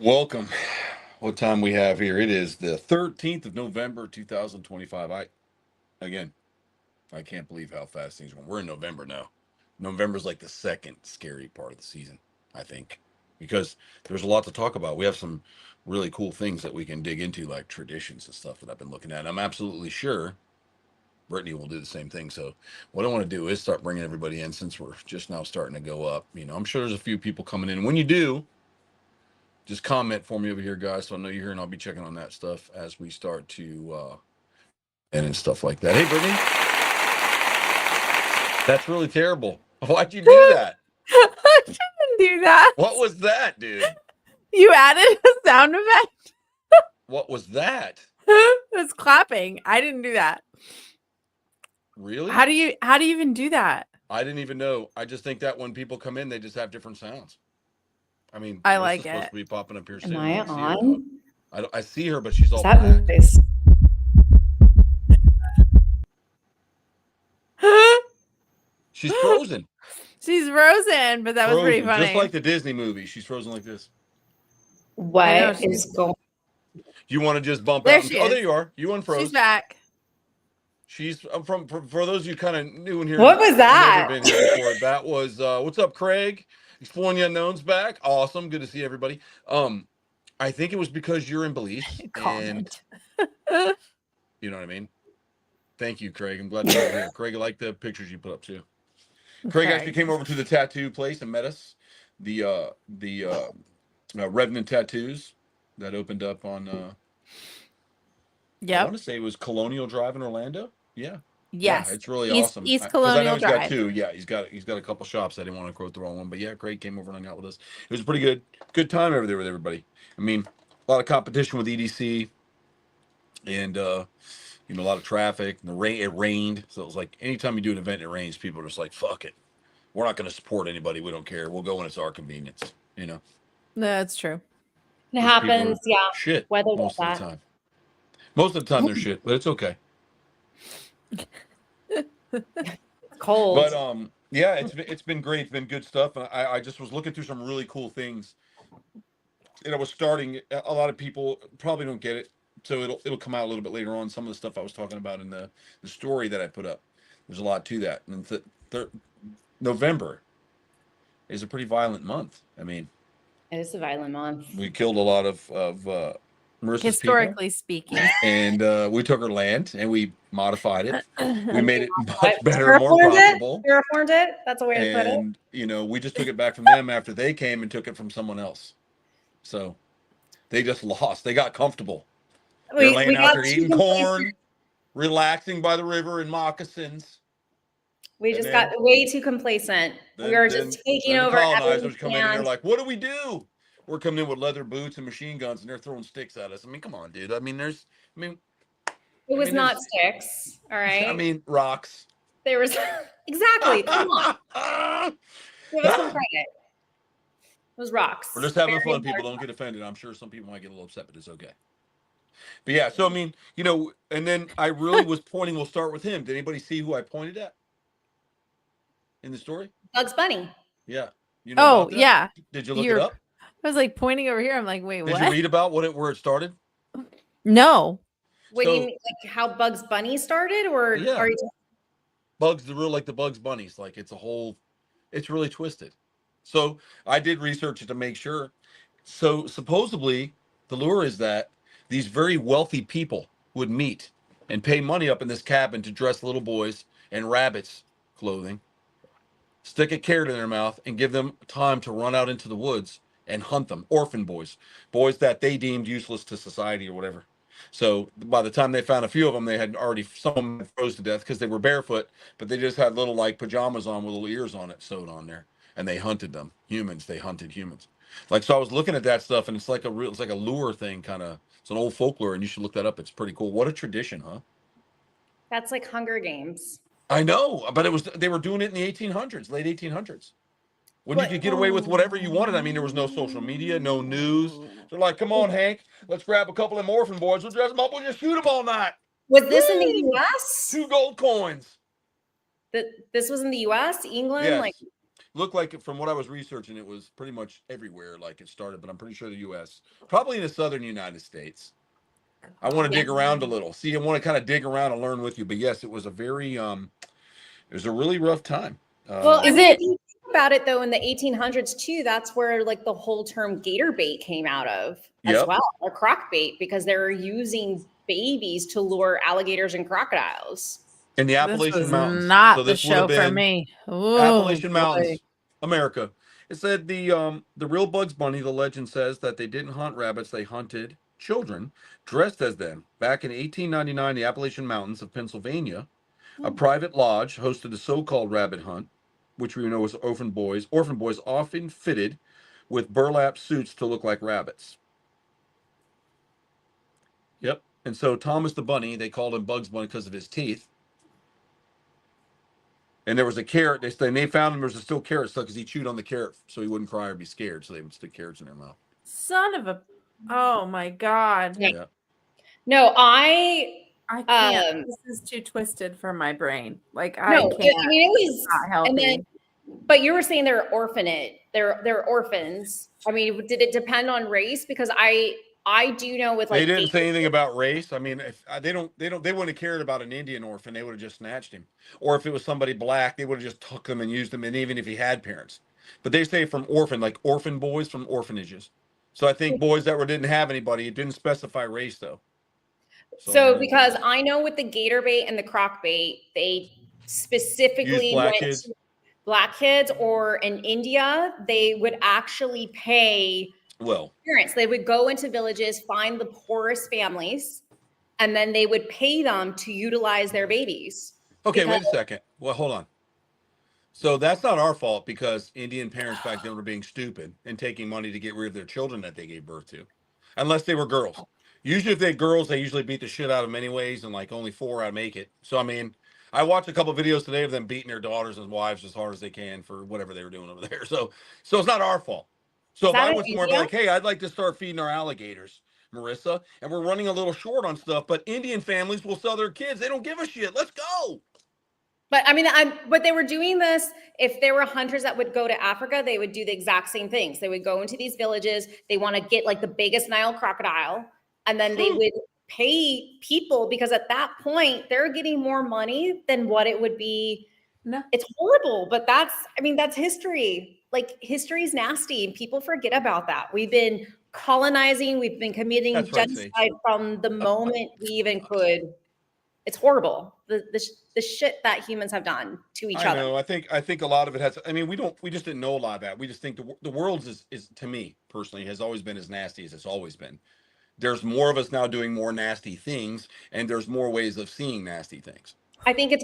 Welcome. What time we have here? It is the 13th of November, 2025. Again, I can't believe how fast things are going. We're in November now. November's like the second scary part of the season, I think, because there's a lot to talk about. We have some really cool things that we can dig into, like traditions and stuff that I've been looking at. I'm absolutely sure Brittany will do the same thing. So, what I want to do is start bringing everybody in since we're just now starting to go up. I'm sure there's a few people coming in. When you do, just comment for me over here, guys, so I know you're here, and I'll be checking on that stuff as we start to and stuff like that. Hey, Brittany, that's really terrible. Why'd you do that? I didn't do that. What was that, dude? You added a sound effect. What was that? It's clapping. I didn't do that. Really? How do you even do that? I didn't even know. I just think that when people come in, they just have different sounds. I mean, I like it. Supposed to be popping up here soon. Am I on? I see her, but she's all that black. Nice? She's frozen. She's frozen, but that was pretty funny. Just like the Disney movie. She's frozen like this. What is going? You want to just bump There out? she Oh, is. there you are. You unfroze. She's back. She's for those of you kind of new in here. What was that? Never been here before. That was what's up, Craig? Exploring the Unknown's back. Awesome. Good to see everybody. I think it was because you're in Belize. Comment. You know what I mean? Thank you, Craig. I'm glad you're here. Craig, I like the pictures you put up too. Craig actually came over to the tattoo place and met us. The Revenant Tattoos that opened up on I want to say it was Colonial Drive in Orlando. Yeah. Yes. Yeah, it's really awesome. East Colonial Drive. Drive. Got two. Yeah, he's got a couple shops. I didn't want to quote the wrong one, but yeah, Craig came over and hung out with us. It was a pretty good time over there with everybody. I mean, a lot of competition with EDC, and a lot of traffic. The rain. It rained, so it was like anytime you do an event, it rains. People are just like, "Fuck it, we're not going to support anybody. We don't care. We'll go when it's our convenience." No, that's true. It happens. Yeah. Shit. Weather Most does of that. the time. Most of the time they're shit, but it's okay. Cold. But yeah, it's been great. It's been good stuff. And I just was looking through some really cool things. And I was starting. A lot of people probably don't get it, so it'll come out a little bit later on. Some of the stuff I was talking about in the story that I put up. There's a lot to that. And November is a pretty violent month. I mean, It is a violent month. we killed a lot of Marissa's Historically speaking. and we took her land and we modified it. We made it much What? better, more profitable. Terraformed it. That's a way to put it. And we just took it back from them after they came and took it from someone else. So they just lost. They got comfortable. They're laying out there eating corn, relaxing by the river in moccasins. We just got way too complacent. We were just taking over. Colonizers come in and they're like, "What do we do?" We're coming in with leather boots and machine guns, and they're throwing sticks at us. I mean, come on, dude. It was not sticks. All right. I mean, rocks. There was exactly. Come on. Give us some credit. It was rocks. We're just having fun. People don't get offended. I'm sure some people might get a little upset, but it's okay. But yeah, so I mean, and then I really was pointing. We'll start with him. Did anybody see who I pointed at in the story? Bugs Bunny. Yeah. Yeah. Did you look it up? I was like pointing over here. I'm like, wait, what? Did you read about where it started? No. What do you mean, like how Bugs Bunny started, or Yeah. are you? Bugs, like the Bugs Bunnies, like it's really twisted. So I did research it to make sure. So supposedly the lure is that these very wealthy people would meet and pay money up in this cabin to dress little boys in rabbits clothing, stick a carrot in their mouth, and give them time to run out into the woods and hunt them. Orphan boys that they deemed useless to society or whatever. So by the time they found a few of them, they had already, some of them had froze to death because they were barefoot, but they just had little like pajamas on with little ears on it sewed on there, and they hunted them. They hunted humans. Like, so I was looking at that stuff, and it's like a lure thing, kind of. It's an old folklore, and you should look that up. It's pretty cool. What a tradition, huh? That's like Hunger Games. I know, but they were doing it in the 1800s, late 1800s. When you could get away with whatever you wanted. I mean, there was no social media, no news. They're like, "Come on, Hank, let's grab a couple of them orphan boys. We'll dress them up. We'll just shoot them all night." Was this in the U.S.? 2 gold coins. This was in the U.S., England, Yes. like. looked like from what I was researching, it was pretty much everywhere like it started, but I'm pretty sure the U.S. probably in the southern United States. I want to Yeah. dig around a little. See, I want to kind of dig around and learn with you. But yes, it was a very it was a really rough time. Well, I Is mean, it- if you think about it though, in the 1800s too, that's where like the whole term gator bait came out of as Yep. well, or croc bait, because they're using babies to lure alligators and crocodiles. in the This Appalachian was Mountains. not So the this would have show for been me. Ooh, Appalachian boy. Mountains, America. It said the real Bugs Bunny, the legend says that they didn't hunt rabbits, they hunted children dressed as them. Back in 1899, the Appalachian Mountains of Pennsylvania, a private lodge hosted a so-called rabbit hunt, which we know as orphan boys often fitted with burlap suits to look like rabbits. Yep. And so Thomas the Bunny, they called him Bugs Bunny because of his teeth. And there was a carrot. They found him. There was still carrot stuck because he chewed on the carrot so he wouldn't cry or be scared. So they would stick carrots in their mouth. Son of a. Oh my God. Yeah. Yeah. No, I can't. This is too twisted for my brain. Like I no, can't. I mean it was Not healthy. and then but you were saying they're orphanate. They're orphans. I mean, did it depend on race? Because I do know with like They didn't say anything about race. I mean, if they wouldn't have cared about an Indian orphan. They would have just snatched him. Or if it was somebody black, they would have just took them and used them. And even if he had parents, but they say from orphan, like orphan boys from orphanages. So I think boys that didn't have anybody. It didn't specify race though. So because I know with the gator bait and the croc bait, they specifically use black went kids. to black kids, or in India, they would actually pay Well, parents. They would go into villages, find the poorest families, and then they would pay them to utilize their babies. okay, wait a second. Well, hold on. So that's not our fault because Indian parents back then were being stupid and taking money to get rid of their children that they gave birth to, unless they were girls. Usually, if they're girls, they usually beat the shit out of them anyways, and like only 4 out of make it. So I mean, I watched a couple of videos today of them beating their daughters and wives as hard as they can for whatever they were doing over there. So it's not our fault. So if I was more like, hey, I'd like to start feeding our alligators, Marissa, and we're running a little short on stuff, but Indian families will sell their kids. They don't give a shit. Let's go. But I mean, but they were doing this. If there were hunters that would go to Africa, they would do the exact same things. They would go into these villages. They want to get like the biggest Nile crocodile, and then they would pay people because at that point they're getting more money than what it would be. No. It's horrible, but that's history. Like history is nasty, and people forget about that. We've been colonizing. We've been committing genocide from the moment we even could. It's horrible. The shit that humans have done to each other. I know. I think a lot of it has. I mean, we just didn't know a lot of that. We just think the world is to me personally has always been as nasty as it's always been. There's more of us now doing more nasty things, and there's more ways of seeing nasty things. I think it's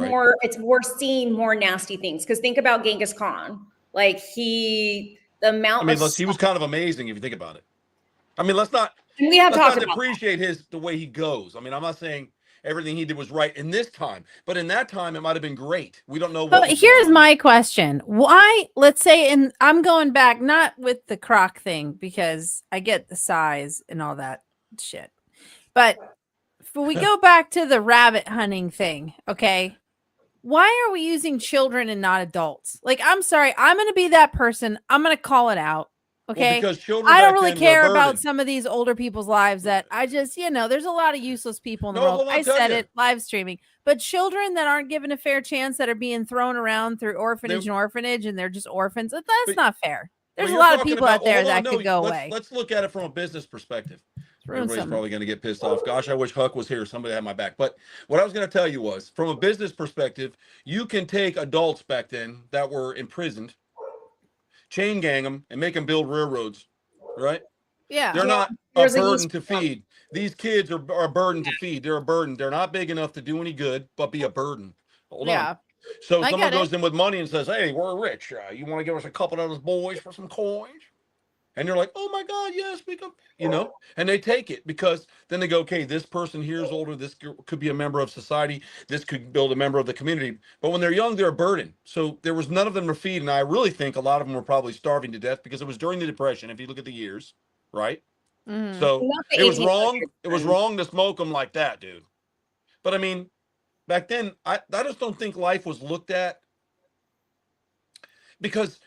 we're seeing more nasty things because think about Genghis Khan. Like the amount. I mean, he was kind of amazing if you think about it. I mean, let's not depreciate the way he goes. I mean, I'm not saying everything he did was right in this time, but in that time it might have been great. We don't know. But here's my question: why? Let's say, and I'm going back not with the croc thing because I get the size and all that shit, but if we go back to the rabbit hunting thing, okay? Why are we using children and not adults? Like, I'm sorry, I'm going to be that person. I'm going to call it out. Okay. Well, because children I don't really care about some of these older people's lives that I just, there's a lot of useless people in the world. I said it live streaming, but children that aren't given a fair chance that are being thrown around through orphanage and they're just orphans. That's not fair. There's a lot of people out there that could go away. Let's look at it from a business perspective. Everybody's probably going to get pissed off. Gosh, I wish Huck was here. Somebody had my back. But what I was going to tell you was, from a business perspective, you can take adults back then that were imprisoned, chain gang them, and make them build railroads, right? Yeah. They're not a burden to feed. These kids are a burden to feed. They're a burden. They're not big enough to do any good, but be a burden. Hold on. So someone goes in with money and says, hey, we're rich. You want to give us a couple of those boys for some coins? And you're like, oh my God, yes, we can, and they take it because then they go, okay, this person here is older. This could be a member of society. This could build a member of the community. But when they're young, they're a burden. So there was none of them to feed. And I really think a lot of them were probably starving to death because it was during the Depression. If you look at the years, right? Mm-hmm. So it was wrong. It was wrong to smoke them like that, dude. But I mean, back then, I just don't think life was looked at because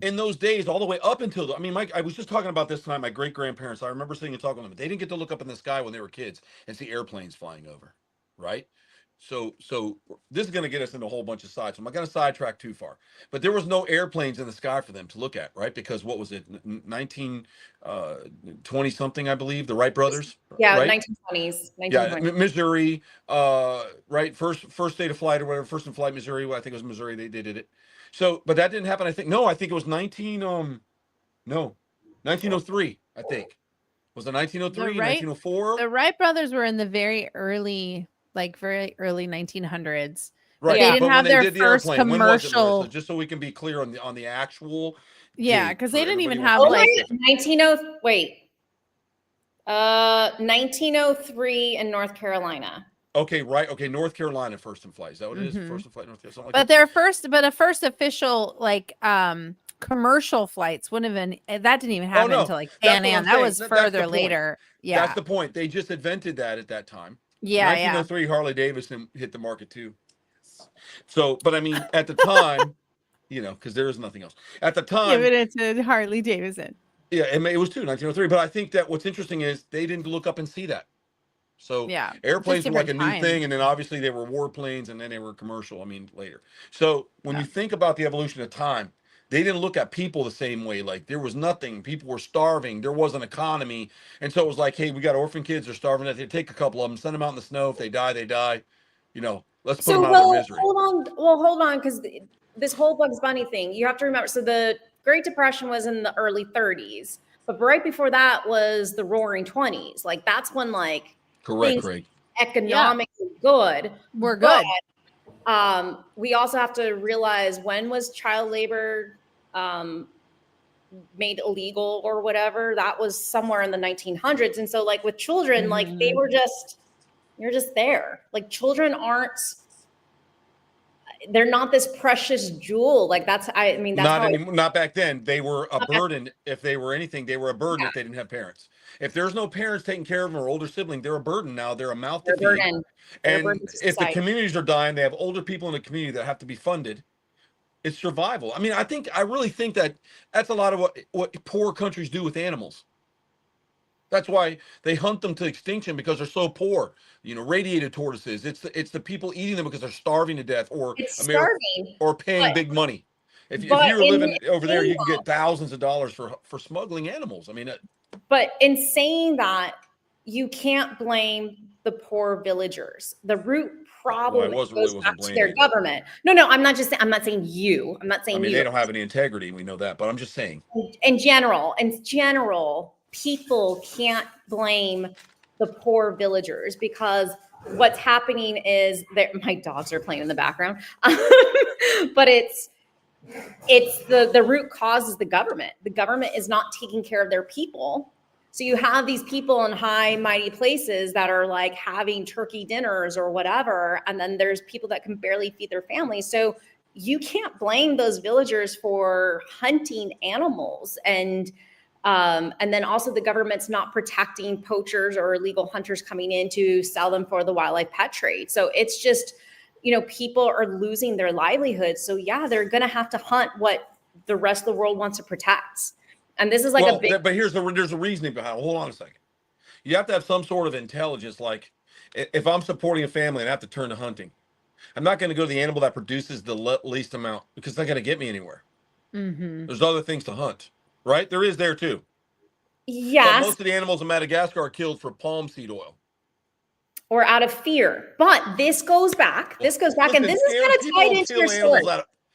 in those days, all the way up until, I mean, Mike, I was just talking about this tonight. My great grandparents, I remember sitting and talking to them. They didn't get to look up in the sky when they were kids and see airplanes flying over, right? So this is going to get us into a whole bunch of sides. So I'm not going to sidetrack too far, but there was no airplanes in the sky for them to look at, right? Because what was it, 1920 something, I believe, the Wright brothers, Yeah, right? 1920s, Yeah, 1920s. Missouri, right? First state of flight or whatever, first in flight, Missouri. Well, I think it was Missouri. They did it. So, but that didn't happen. I think I think it was 1903. I think was it 1903, The Wright 1904. the Wright brothers were in the very early 1900s. But Right. they Yeah. didn't But when have they their did the first airplane, when was it, commercial. Marissa? Just so we can be clear on the actual Yeah, date because for they didn't everybody even who have wants to like be specific. 1903 in North Carolina. Okay, right. Okay, North Carolina first in flight. Is that what it is? Mhm. First in flight, North Carolina, something like but that. a first official like commercial flights wouldn't have been that didn't even happen no. until like That's Pan what I'm Am. That saying. was That's the further point. later. That's Yeah. the point. They just invented that at that time. Yeah. 1903, Harley Davidson hit the market too. So, but I mean, at the time, because there is nothing else. At the time, Give it to Harley Davidson. yeah, it was too 1903. But I think that what's interesting is they didn't look up and see that. So Yeah. airplanes were like a different new thing, times. and then obviously they were warplanes, and then they were commercial. I mean, later. So when Yeah. you think about the evolution of time, they didn't look at people the same way. Like there was nothing. People were starving. There was an economy, and so it was like, hey, we got orphan kids. They're starving. They take a couple of them, send them out in the snow. If they die, they die. Let's put them out of their misery. Hold on, because this whole Bugs Bunny thing, you have to remember. So the Great Depression was in the early 30s, but right before that was the Roaring 20s. Like that's when Correct, things Craig. economically good. We're good. But, we also have to realize, when was child labor made illegal or whatever? That was somewhere in the 1900s. And so like with children, like they were you're just there. Like children they're not this precious jewel. Like that's Not anymore. Not back then. They were a burden. If they were anything, they were a burden if they didn't have parents. If there's no parents taking care of them or older sibling, they're a burden now. They're a mouth to feed. And if the communities are dying, they have older people in the community that have to be funded. It's survival. I mean, I really think that's a lot of what poor countries do with animals. That's why they hunt them to extinction, because they're so poor. Radiated tortoises. It's the people eating them because they're starving to death, or starving, or paying big money. If you're living over there, you can get thousands of dollars for smuggling animals. I mean, but in saying that, you can't blame the poor villagers. The root problem goes back to their government. No, I'm not saying you. I'm not saying I mean, you. they don't have any integrity. We know that, but I'm just saying. In general, people can't blame the poor villagers, because what's happening is that my dogs are playing in the background, but it's the root cause is the government. The government is not taking care of their people. So you have these people in high, mighty places that are like having turkey dinners or whatever, and then there's people that can barely feed their families. So you can't blame those villagers for hunting animals. And then also the government's not protecting poachers or illegal hunters coming in to sell them for the wildlife pet trade. So it's just, people are losing their livelihood. So yeah, they're going to have to hunt what the rest of the world wants to protect. And this is like a big. But there's a reasoning behind it. Hold on a second. You have to have some sort of intelligence. Like if I'm supporting a family and I have to turn to hunting, I'm not going to go to the animal that produces the least amount, because it's not going to get me anywhere. Mm-hmm. There's other things to hunt. Right? There is there too. Yes. But most of the animals in Madagascar are killed for palm seed oil. Or out of fear. But this goes back. And this is kind of tied into your story.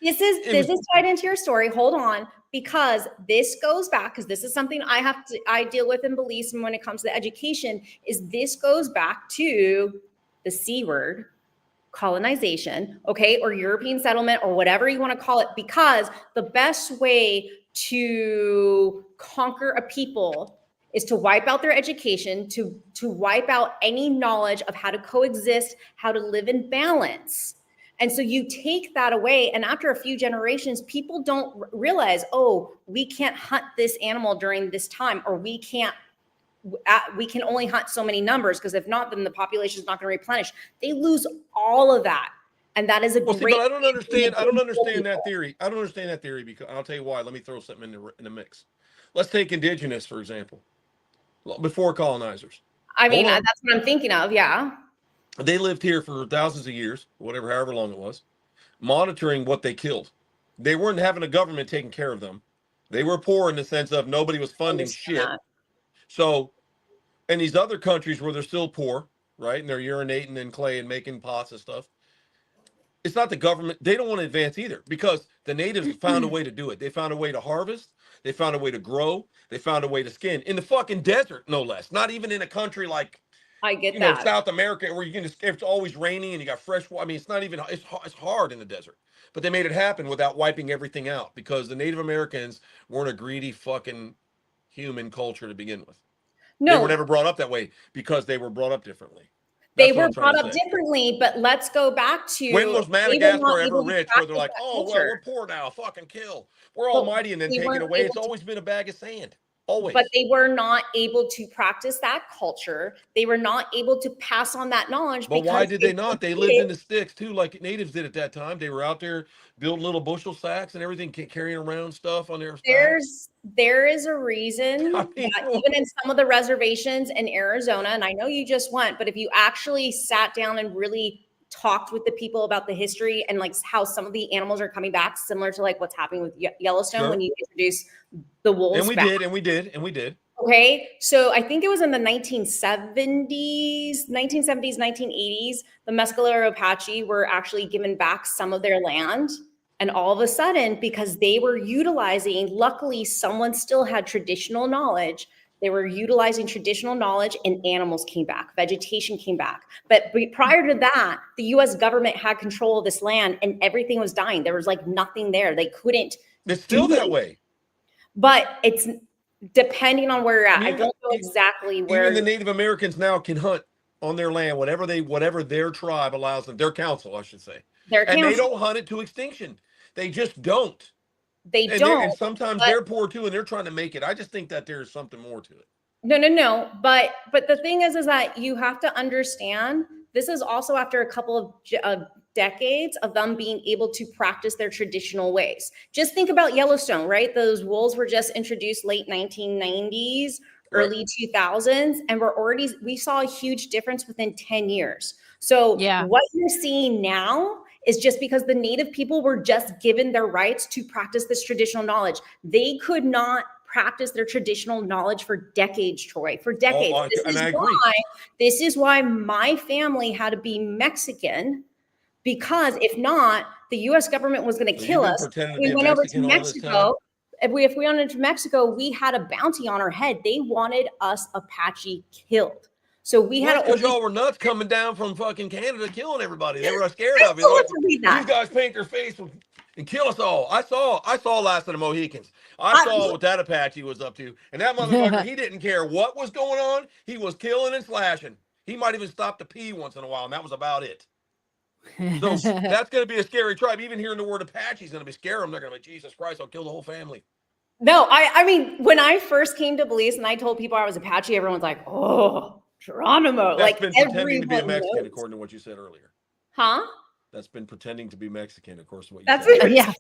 This is tied into your story. Hold on. Because this goes back, because this is something I deal with in beliefs, and when it comes to education, is this goes back to the C word, colonization, okay, or European settlement, or whatever you want to call it, because the best way to conquer a people is to wipe out their education, to wipe out any knowledge of how to coexist, how to live in balance. And so you take that away, and after a few generations, people don't realize, oh, we can't hunt this animal during this time, or we can only hunt so many numbers, because if not, then the population is not going to replenish. They lose all of that. And that is a Well, see, great but I don't way to understand. I don't understand that people. theory. I don't understand that theory because I'll tell you why. Let me throw something in the mix. Let's take indigenous, for example, before colonizers. I Hold mean, on. that's what I'm thinking of. Yeah. They lived here for thousands of years, whatever, however long it was, monitoring what they killed. They weren't having a government taking care of them. They were poor in the sense of nobody was I funding understand shit. that. So, in these other countries where they're still poor, right, and they're urinating in clay and making pots and stuff, it's not the government. They don't want to advance either because the natives found a way to do it. They found a way to harvest. They found a way to grow. They found a way to skin in the fucking desert, no less. Not even in a country like, I get that. South America where you can just, it's always raining and you got fresh water. I mean, it's not even, it's hard in the desert, but they made it happen without wiping everything out because the Native Americans weren't a greedy fucking human culture to begin with. They were No, never brought up that way because they were brought up differently. they That's what were I'm trying brought to up say. differently, but let's go back to When was they were not Madagascar ever able to rich where they're practice like, that oh, well, culture. we're poor now, fucking kill. We're But almighty and then they take it weren't away. able It's to always been a bag of sand. Always. But they were not able to practice that culture. They were not able to pass on that knowledge. But why did they not? They lived it. in the sticks too, like natives did at that time. They were out there building little bushel sacks and everything, carrying around stuff on their backs. There is a reason I mean, that even in some of the reservations in Arizona, and I know you just went, but if you actually sat down and really talked with the people about the history and like how some of the animals are coming back, similar to like what's happening with Yellowstone Sure. when you introduce the wolves. And we back. did, and we did, and we did. Okay, so I think it was in the 1970s, 1980s, the Mescalero Apache were actually given back some of their land. And all of a sudden, because they were utilizing, luckily, someone still had traditional knowledge. They were utilizing traditional knowledge and animals came back, vegetation came back. But prior to that, the US government had control of this land and everything was dying. There was like nothing there. They couldn't. It's still that way. But it's depending on where you're at. I Even- don't know exactly where. Even the Native Americans now can hunt on their land, whatever their tribe allows them, their council, I should say. Their And they council. don't hunt it to extinction. They just don't. They And don't. and sometimes but- they're poor too, and they're trying to make it. I just think that there's something more to it. No. But the thing is that you have to understand this is also after a couple of decades of them being able to practice their traditional ways. Just think about Yellowstone, right? Those wolves were just introduced late 1990s, early 2000s, and we saw a huge difference within 10 years. So Yeah. what you're seeing now is just because the Native people were just given their rights to practice this traditional knowledge. They could not practice their traditional knowledge for decades, Troy, for decades. This is why my family had to be Mexican, because if not, the U.S. government was going to kill us. We went over to Mexico. If we went into Mexico, we had a bounty on our head. They wanted us Apache killed. So we had because y'all were nuts coming down from fucking Canada killing everybody. They were scared of you. Like, These guys paint their face and kill us all. I saw Last of the Mohicans. I saw what that Apache was up to. And that motherfucker, he didn't care what was going on. He was killing and slashing. He might even stop to pee once in a while, and that was about it. So that's going to be a scary tribe. Even hearing the word Apache is going to be scary them. They're going to be, Jesus Christ, I'll kill the whole family. No, I mean, when I first came to Belize and I told people I was Apache, everyone's like, oh, Geronimo. That's like been pretending to be a Mexican, knows. according to what you said earlier. Huh? That's been pretending to be Mexican, of course. What you That's said. it. Yeah.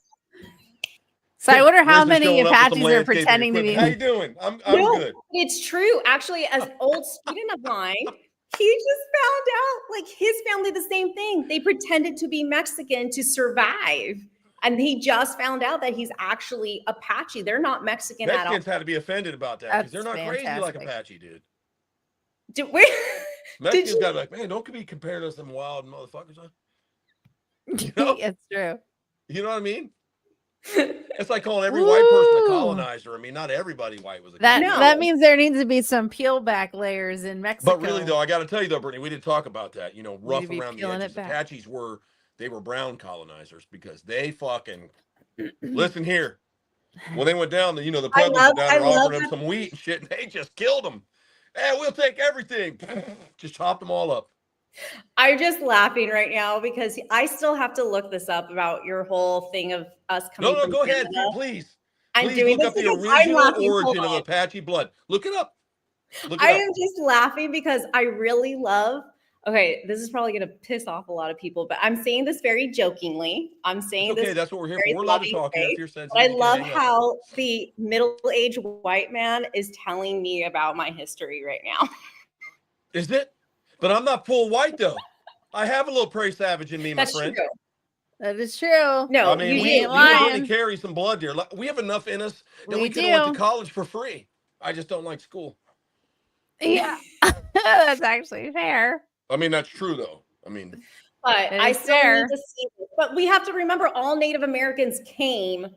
So I wonder how Brisbane's many showing up with some Apaches are landscaping pretending to be. equipment. How you doing? I'm No, good. it's true. Actually, as old student of mine, he just found out, like his family, the same thing. They pretended to be Mexican to survive. And he just found out that he's actually Apache. They're not Mexican at all. Mexicans had to be offended about that because they're not That's crazy like fantastic. Apache, dude. you- Mexicans got like, man, don't be comparing us to them wild motherfuckers, huh? You know? It's true. You know what I mean? It's like calling every white person a Woo. colonizer. I mean, not everybody white was a That colonizer. that means there needs to be some peel back layers in Mexico. But really, though, I got to tell you, though, Brittany, we didn't talk about that. You know, rough to be around the peeling edges. it back. Apaches were brown colonizers because they fucking listen here. When they went down, the Pueblos were down there offering them some wheat and shit, and they just killed them. Hey, we'll take everything. Just chopped them all up. I'm just laughing right now because I still have to look this up about your whole thing of us coming. No, from go ahead, Canada. please. I'm Please doing look up this the because I'm original laughing. Hold origin of on. Apache blood. Look it up. Look it I up. am just laughing because I really love Okay, this is probably going to piss off a lot of people, but I'm saying this very jokingly. I'm saying It's okay. this That's what we're here very for. We're allowed to loving talk here. way. If you're sensitive, But I you can love hang up. how the middle-aged white man is telling me about my history right now. Is it? But I'm not full white though. I have a little prairie savage in me, my That's friend. true. That is true. No, I mean, you we do. you lying. and Brittany carry some blood here. We have enough in us that we We could have went to do. college for free. I just don't like school. Yeah. That's actually fair. I mean, that's true though. I mean, But It I is still fair. need to see this. But we have to remember all Native Americans came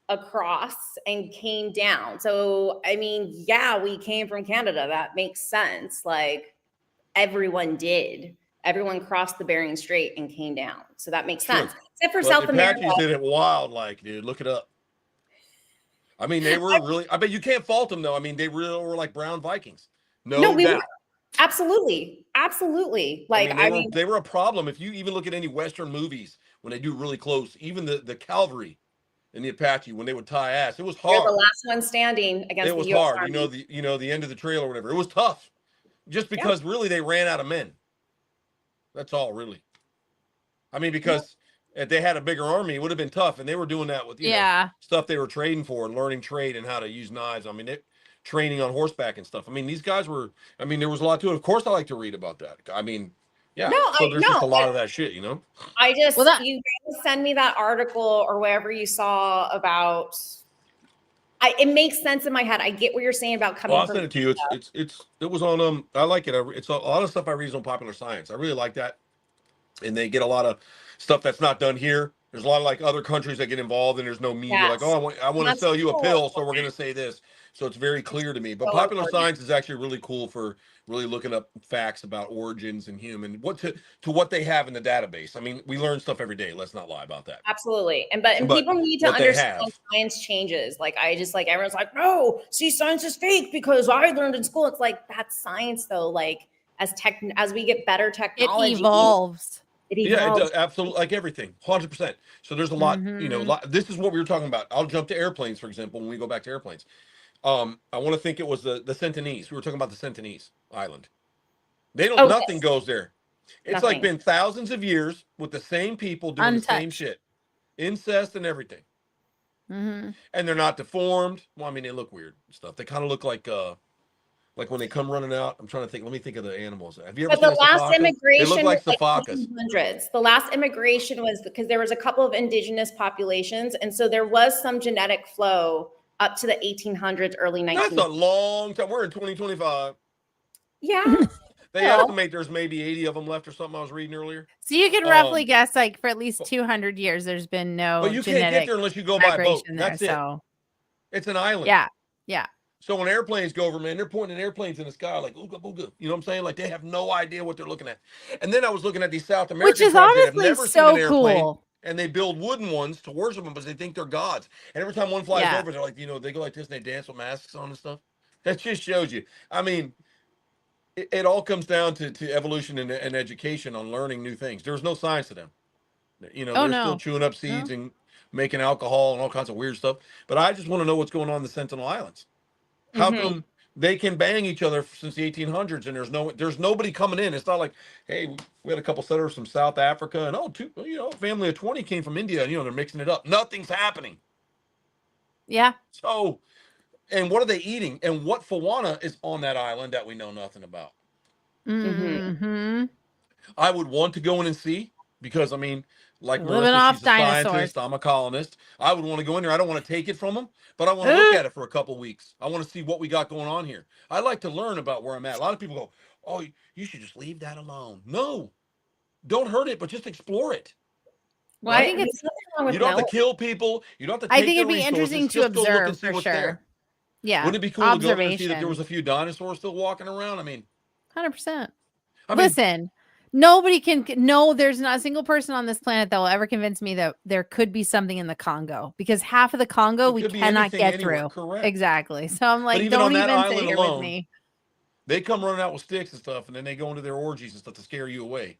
across and came down. So, I mean, yeah, we came from Canada. That makes sense. Like everyone did. Everyone crossed the Bering Strait and came down. So that makes True. sense. Except for but South the America. Apaches did it wild, like, dude. Look it up. I mean, they were really. I bet you can't fault them though. I mean, they really were like brown Vikings. No, we doubt. were. Absolutely. Absolutely. Like, I mean, they were a problem. If you even look at any Western movies, when they do really close, even the cavalry and the Apache, when they would tie ass, it was they're hard. the last one standing against It was the US hard. Army. The end of the trail or whatever. It was tough. Just because really they ran out of men. That's all really. I mean, because if they had a bigger army, it would have been tough. And they were doing that with, you know, stuff they were trading for and learning trade and how to use knives. I mean, training on horseback and stuff. I mean, these guys were, I mean, there was a lot to it. Of course, I like to read about that. I mean, yeah. There's just a lot of that shit, you know? I just, you guys send me that article or whatever you saw about, it makes sense in my head. I get what you're saying about coming Well, I'll from. send it to you. It was on, I like it. It's a lot of stuff I read is on Popular Science. I really like that. And they get a lot of stuff that's not done here. There's a lot of like other countries that get involved and there's no media like, oh, I want to sell you a pill. So we're going to say this. So it's very clear to me, but Popular Science is actually really cool for really looking up facts about origins and human, what to what they have in the database. I mean, we learn stuff every day. Let's not lie about that. Absolutely. But people need to understand science changes. Like everyone's like, no, see, science is fake because I learned in school. It's like, that's science though. Like as we get better technology, it evolves. Yeah, it does, absolutely, like everything, 100%. So there's a lot, you know, this is what we were talking about. I'll jump to airplanes, for example, when we go back to airplanes. I want to think it was the Sentinese. We were talking about the Sentinese Island. They don't, nothing goes there. It's like been thousands of years with the same people doing the same shit. Incest and everything. And they're not deformed. Well, I mean, they look weird and stuff. They kind of look like when they come running out. I'm trying to think. Let me think of the animals. Have you ever seen the last immigration? They look like cephalus. The last immigration was because there was a couple of indigenous populations, and so there was some genetic flow up to the 1800s, early 1900s. That's a long time. We're in 2025. Yeah. They estimate there's maybe 80 of them left or something I was reading earlier. So you can roughly guess like for at least 200 years there's been no But you can't get there unless you go by boat. That's it. It's an island. Yeah. Yeah. So when airplanes go over, man, they're pointing airplanes in the sky like ooga booga. You know what I'm saying? Like they have no idea what they're looking at. And then I was looking at these South American which is tribes that have honestly never so seen an airplane. Cool. And they build wooden ones to worship them because they think they're gods. And every time one flies over, they're like, you know, they go like this and they dance with masks on and stuff. That just shows you. I mean, it all comes down to evolution and education on learning new things. There's no science to them. You know, they're still chewing up seeds and making alcohol and all kinds of weird stuff. But I just want to know what's going on in the Sentinel Islands. How come they can bang each other since the 1800s and there's nobody coming in? It's not like, hey, we had a couple settlers from South Africa and a family of 20 came from India and they're mixing it up. Nothing's happening. Yeah. So, and what are they eating? And what fauna is on that island that we know nothing about? I would want to go in and see because I mean, like Marissa, she's a scientist. I'm a colonist. I would want to go in there. I don't want to take it from them, but I want to look at it for a couple weeks. I want to see what we got going on here. I like to learn about where I'm at. A lot of people go, "Oh, you should just leave that alone." No, don't hurt it, but just explore it. Well, right? I think it's you don't have to kill people. You don't have to. I think it'd be interesting to observe for sure. There. Yeah, wouldn't it be cool to go there and see that there was a few dinosaurs still walking around? I mean, 100%. Listen. Nobody can there's not a single person on this planet that will ever convince me that there could be something in the Congo because half of the Congo we cannot get through. Correct. Exactly. So I'm like, don't even sit here with me. They come running out with sticks and stuff, and then they go into their orgies and stuff to scare you away.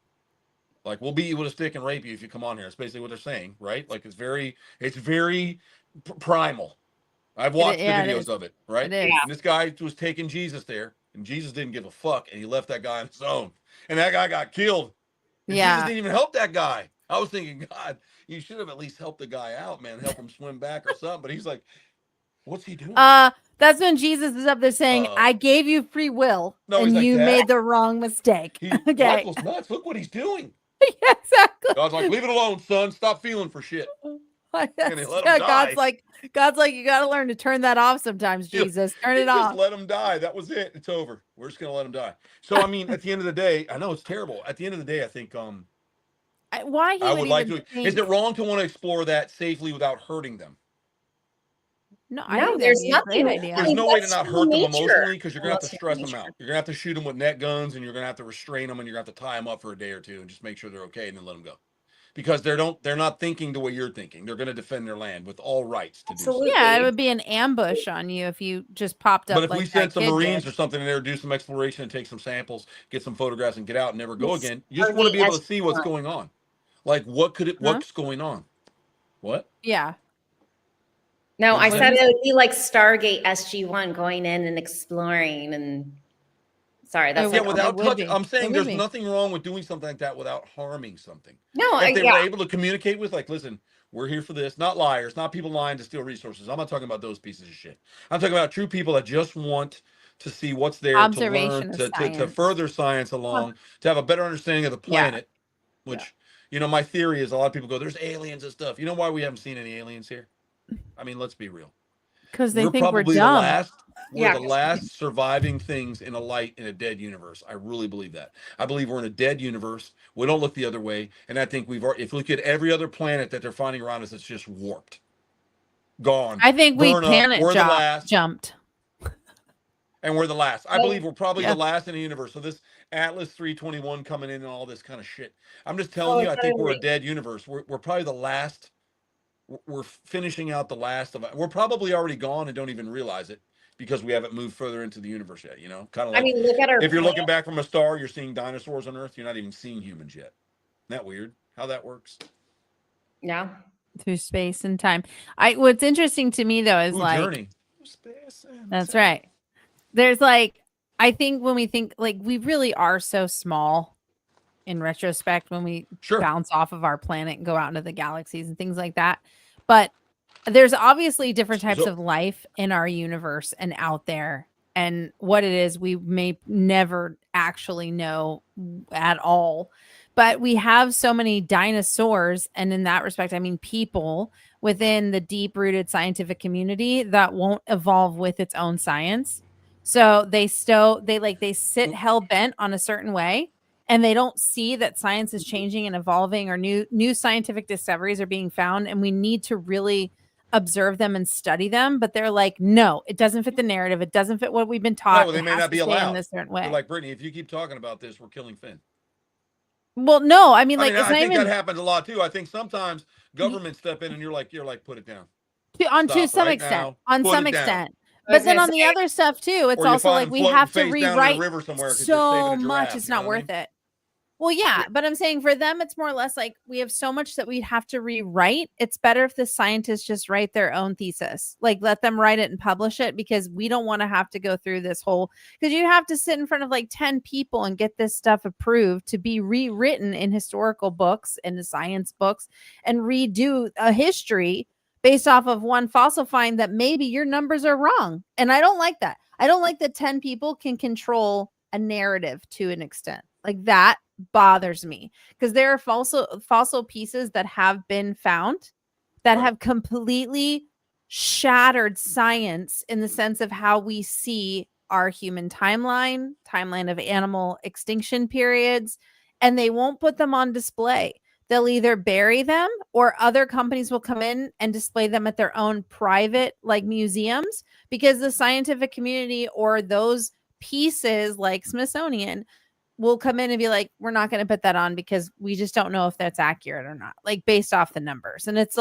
Like, we'll beat you with a stick and rape you if you come on here. That's basically what they're saying, right? Like, it's very primal. I've watched the videos of it, right? It is. And this guy was taking Jesus there. and Jesus didn't give a fuck, and he left that guy on his own, and that guy got killed. And Jesus Yeah. didn't even help that guy. I was thinking, God, you should have at least helped the guy out, man, help him swim back or something. But he's like, what's he doing? That's when Jesus is up there saying, I gave you free will, No, he's and like, you Dad? made the wrong mistake. Okay. Michael's nuts. Look what he's doing. Yeah, exactly. God's like, leave it alone, son. Stop feeling for shit. And they let him die. God's like, you got to learn to turn that off sometimes, Jesus. Turn it off. Just let him die. That was it. It's over. We're just gonna let him die. So I mean, at the end of the day, I know it's terrible. At the end of the day, I think why he I would like even to. think... Is it wrong to want to explore that safely without hurting them? No, there's nothing. Great idea. There's no way to that's not hurt them nature. emotionally, because you're gonna have to That's stress them nature. out. You're gonna have to shoot them with net guns, and you're gonna have to restrain them, and you're gonna have to tie them up for a day or two, and just make sure they're okay, and then let them go. Because they're not thinking the way you're thinking. They're going to defend their land with all rights to do so. Absolutely. Yeah, it would be an ambush on you if you just popped up. But if like we sent some Marines did. or something in there, do some exploration and take some samples, get some photographs, and get out and never go It's again, you just want to be able to see what's going on. Like, what's going on? What? Yeah. No, I What? said it would be like Stargate SG-1 going in and exploring and. Sorry, that's Yeah, like without touching. I'm saying there's be. nothing wrong with doing something like that without harming something. no. If they were able to communicate with, like, listen, we're here for this, not liars, not people lying to steal resources. I'm not talking about those pieces of shit. I'm talking about true people that just want to see what's there, to learn, to further science along, to have a better understanding of the planet. Which, you know, my theory is a lot of people go, there's aliens and stuff. You know why we haven't seen any aliens here? I mean, let's be real. Because they think we're probably dumb. We're the last surviving things in a light in a dead universe. I really believe that. I believe we're in a dead universe. We don't look the other way. And I think if you look at every other planet that they're finding around us, it's just warped. Gone. I think we planet jumped. And we're the last. I believe we're probably the last in the universe. So this Atlas 321 coming in and all this kind of shit. I'm just telling you, I think we're a dead universe. We're probably the last. We're finishing out the last of it. We're probably already gone and don't even realize it, because we haven't moved further into the universe yet, you know? Kind of like, I mean, look at our if you're looking back from a star, you're seeing dinosaurs on Earth, you're not even seeing humans yet. Isn't that weird how that works? Yeah. Through space and time. What's interesting to me, though, is journey. That's right. There's I think when we think, we really are so small in retrospect when we bounce off of our planet and go out into the galaxies and things like that. But there's obviously different types of life in our universe and out there. And what it is, we may never actually know at all. But we have so many dinosaurs. And in that respect, I mean, people within the deep-rooted scientific community that won't evolve with its own science. So they sit hell-bent on a certain way. And they don't see that science is changing and evolving, or new scientific discoveries are being found, and we need to really observe them and study them. But they're like, no, it doesn't fit the narrative. It doesn't fit what we've been taught. No, they may not be allowed in this certain way. They're like, Brittany, if you keep talking about this, we're killing Finn. Well, no, I mean, I think that happens a lot too. I think sometimes governments step in and you're like, put it down. To some extent. But then on the other stuff too, it's also like we have to rewrite so much. It's not worth it. Well, yeah, but I'm saying for them, it's more or less like we have so much that we'd have to rewrite. It's better if the scientists just write their own thesis, let them write it and publish it, because we don't want to have to go through this whole, because you have to sit in front of 10 people and get this stuff approved to be rewritten in historical books and science books and redo a history based off of one fossil find that maybe your numbers are wrong. And I don't like that. I don't like that 10 people can control a narrative to an extent. That bothers me, because there are fossil pieces that have been found that have completely shattered science in the sense of how we see our human timeline of animal extinction periods, and they won't put them on display. They'll either bury them, or other companies will come in and display them at their own private museums, because the scientific community or those pieces like Smithsonian will come in and be like, we're not going to put that on because we just don't know if that's accurate or not, based off the numbers. And it's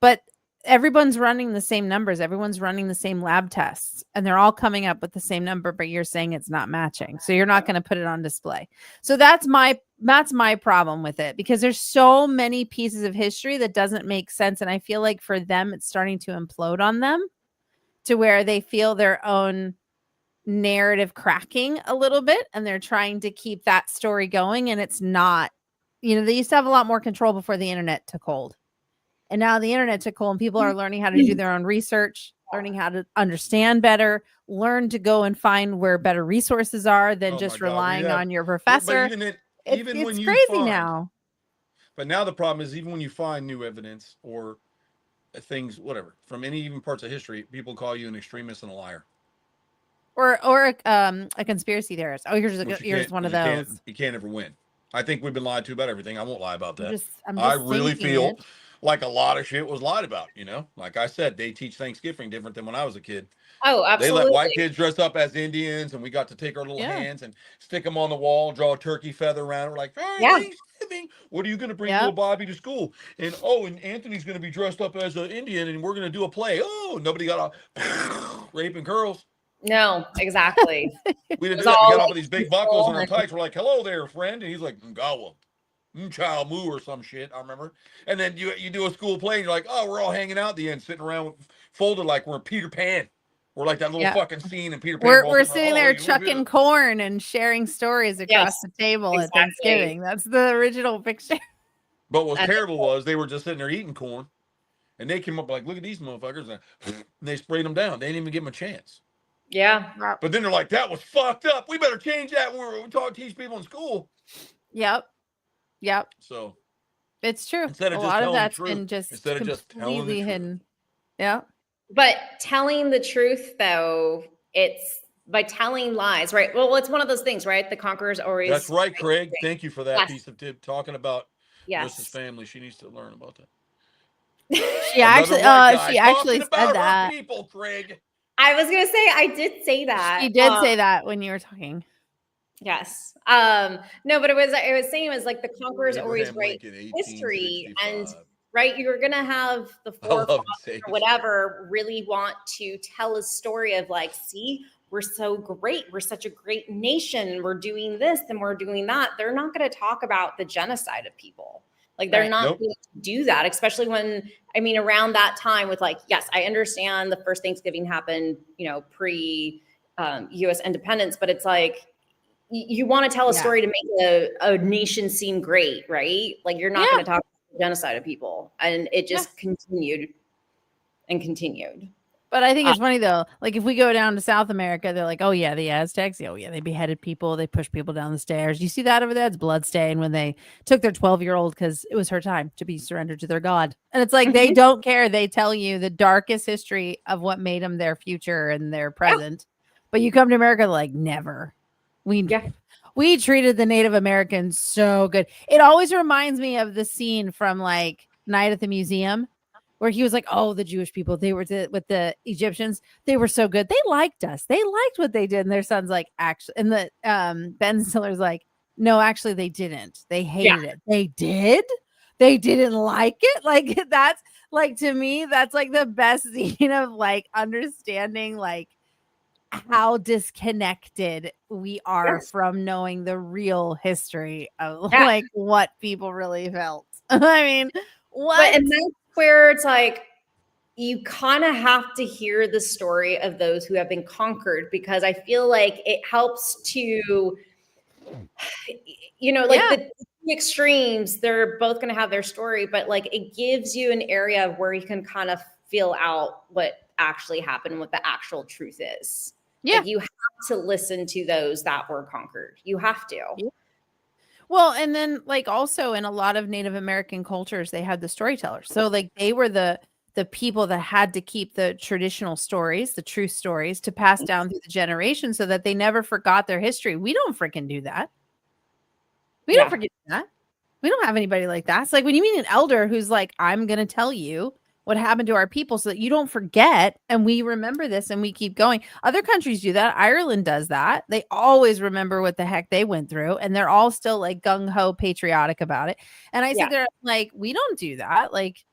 but everyone's running the same numbers. Everyone's running the same lab tests, and they're all coming up with the same number, but you're saying it's not matching. So you're not going to put it on display. So that's my problem with it, because there's so many pieces of history that doesn't make sense. And I feel like for them, it's starting to implode on them to where they feel their own narrative cracking a little bit, and they're trying to keep that story going, and it's not, they used to have a lot more control before the internet took hold. And now the internet took hold and people are learning how to do their own research, learning how to understand better, learn to go and find where better resources are than Oh just my God, relying on your but professor. even when It's you crazy find, now. but now the problem is even when you find new evidence or things, whatever, from any even parts of history, people call you an extremist and a liar. Or a conspiracy theorist. Oh, you're just one of those. You can't ever win. I think we've been lied to about everything. I won't lie about that. I'm I just really thinking feel it. like a lot of shit was lied about, Like I said, they teach Thanksgiving different than when I was a kid. Oh, They let white absolutely. kids dress up as Indians, and we got to take our little Yeah. hands and stick them on the wall, draw a turkey feather around it. We're like, "Oh, Yeah. Thanksgiving. What are you going to bring Yep. little Bobby to school?" And and Anthony's going to be dressed up as an Indian, and we're going to do a play. Oh, nobody got a raping girls. No, exactly. We didn't It do was that. We all got off like of these big buckles on our control and- tights. We're like, "Hello there, friend," and he's like, "Ngawa, Chow Moo," or some shit. I remember. And then you do a school play, and you're like, "Oh, we're all hanging out at the end, sitting around folded like we're Peter Pan." We're like that little Yeah. fucking scene in Peter Pan. We're sitting there you chucking corn and sharing stories across Yes, the table exactly. at Thanksgiving. That's the original picture. But what's And- terrible was they were just sitting there eating corn, and they came up like, "Look at these motherfuckers," and they sprayed them down. They didn't even give them a chance. Yeah. But then they're like, "That was fucked up. We better change that when we teach people in school." Yep. So It's true. instead A of just lot of telling the that's truth, been just instead of just telling the completely truth. hidden. Yeah. But telling the truth, though, it's by telling lies, right? Well, it's one of those things, right? The conqueror's always. That's right, Craig. Thank you for that Yes. piece of tip. Talking about Yes. Marissa's family, she needs to learn about that. She actually Talking said about her that. people, Craig. I was gonna say I did say that. She did say that when you were talking. Yes. No, but it was saying it was like the conquerors always Abraham write Lincoln, history, and 1865. right, you're gonna have the I love forefathers saying or whatever really want to tell a story of like, see, we're so great, we're such a great nation, we're doing this and we're doing that. They're not going to talk about the genocide of people. Like they're not going to do that, especially when, I mean, around that time with like, yes, I understand the first Thanksgiving happened, pre US independence, but it's like, you want to tell a story to make a nation seem great, right? Like you're not going to talk about the genocide of people. And it just continued and continued. But I think it's funny though. Like if we go down to South America, they're like, "Oh yeah, the Aztecs. Oh yeah, they beheaded people. They pushed people down the stairs. You see that over there? It's bloodstain when they took their 12-year-old because it was her time to be surrendered to their god." And it's like they don't care. They tell you the darkest history of what made them their future and their present. But you come to America, like never. We treated the Native Americans so good. It always reminds me of the scene from like Night at the Museum, where he was like, "Oh, the Jewish people, they were with the Egyptians. They were so good. They liked us. They liked what they did." And their son's like, "Actually," and the Ben Stiller's like, "No, actually, they didn't. They hated it. They did. They didn't like it." Like that's like to me, that's like the best scene of like understanding like how disconnected we are from knowing the real history of like what people really felt. I mean, what? But, and that's where it's like you kind of have to hear the story of those who have been conquered, because I feel like it helps to, the extremes, they're both going to have their story, but like it gives you an area where you can kind of feel out what actually happened, what the actual truth is. Yeah. Like you have to listen to those that were conquered. You have to. Yeah. Well, and then like also in a lot of Native American cultures, they had the storytellers. So like they were the people that had to keep the traditional stories, the true stories, to pass down through the generations so that they never forgot their history. We don't freaking do that. We don't forget that. We don't have anybody like that. It's like when you meet an elder who's like, "I'm going to tell you what happened to our people so that you don't forget, and we remember this and we keep going." Other countries do that. Ireland does that. They always remember what the heck they went through, and they're all still like gung-ho patriotic about it. And I sit there like, we don't do that. Like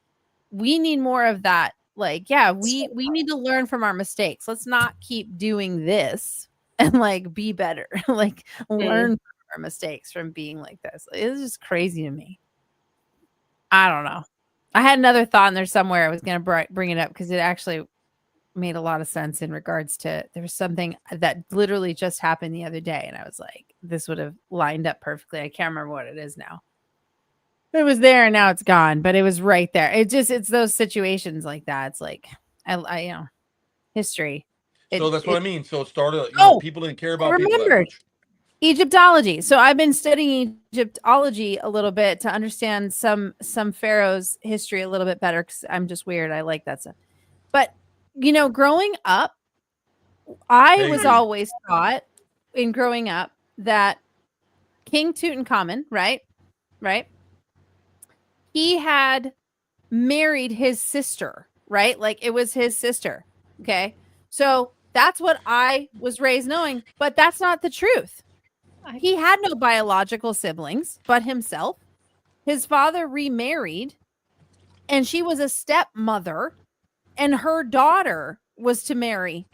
we need more of that. Like, we need to learn from our mistakes. Let's not keep doing this and like be better. Like learn from our mistakes from being like this. It's just crazy to me. I don't know. I had another thought in there somewhere. I was going to bring it up because it actually made a lot of sense in regards to there was something that literally just happened the other day, and I was like, this would have lined up perfectly. I can't remember what it is now. It was there and now it's gone, but it was right there. It's those situations like that. It's like I history. So that's what I mean. So it started, people didn't care I about people that remembered. much. Egyptology. So I've been studying Egyptology a little bit to understand some pharaohs' history a little bit better because I'm just weird. I like that stuff. But growing up, I was always taught in growing up that King Tutankhamun, right? He had married his sister, right? Like it was his sister. Okay. So that's what I was raised knowing, but that's not the truth. He had no biological siblings but himself. His father remarried, and she was a stepmother, and her daughter was to marry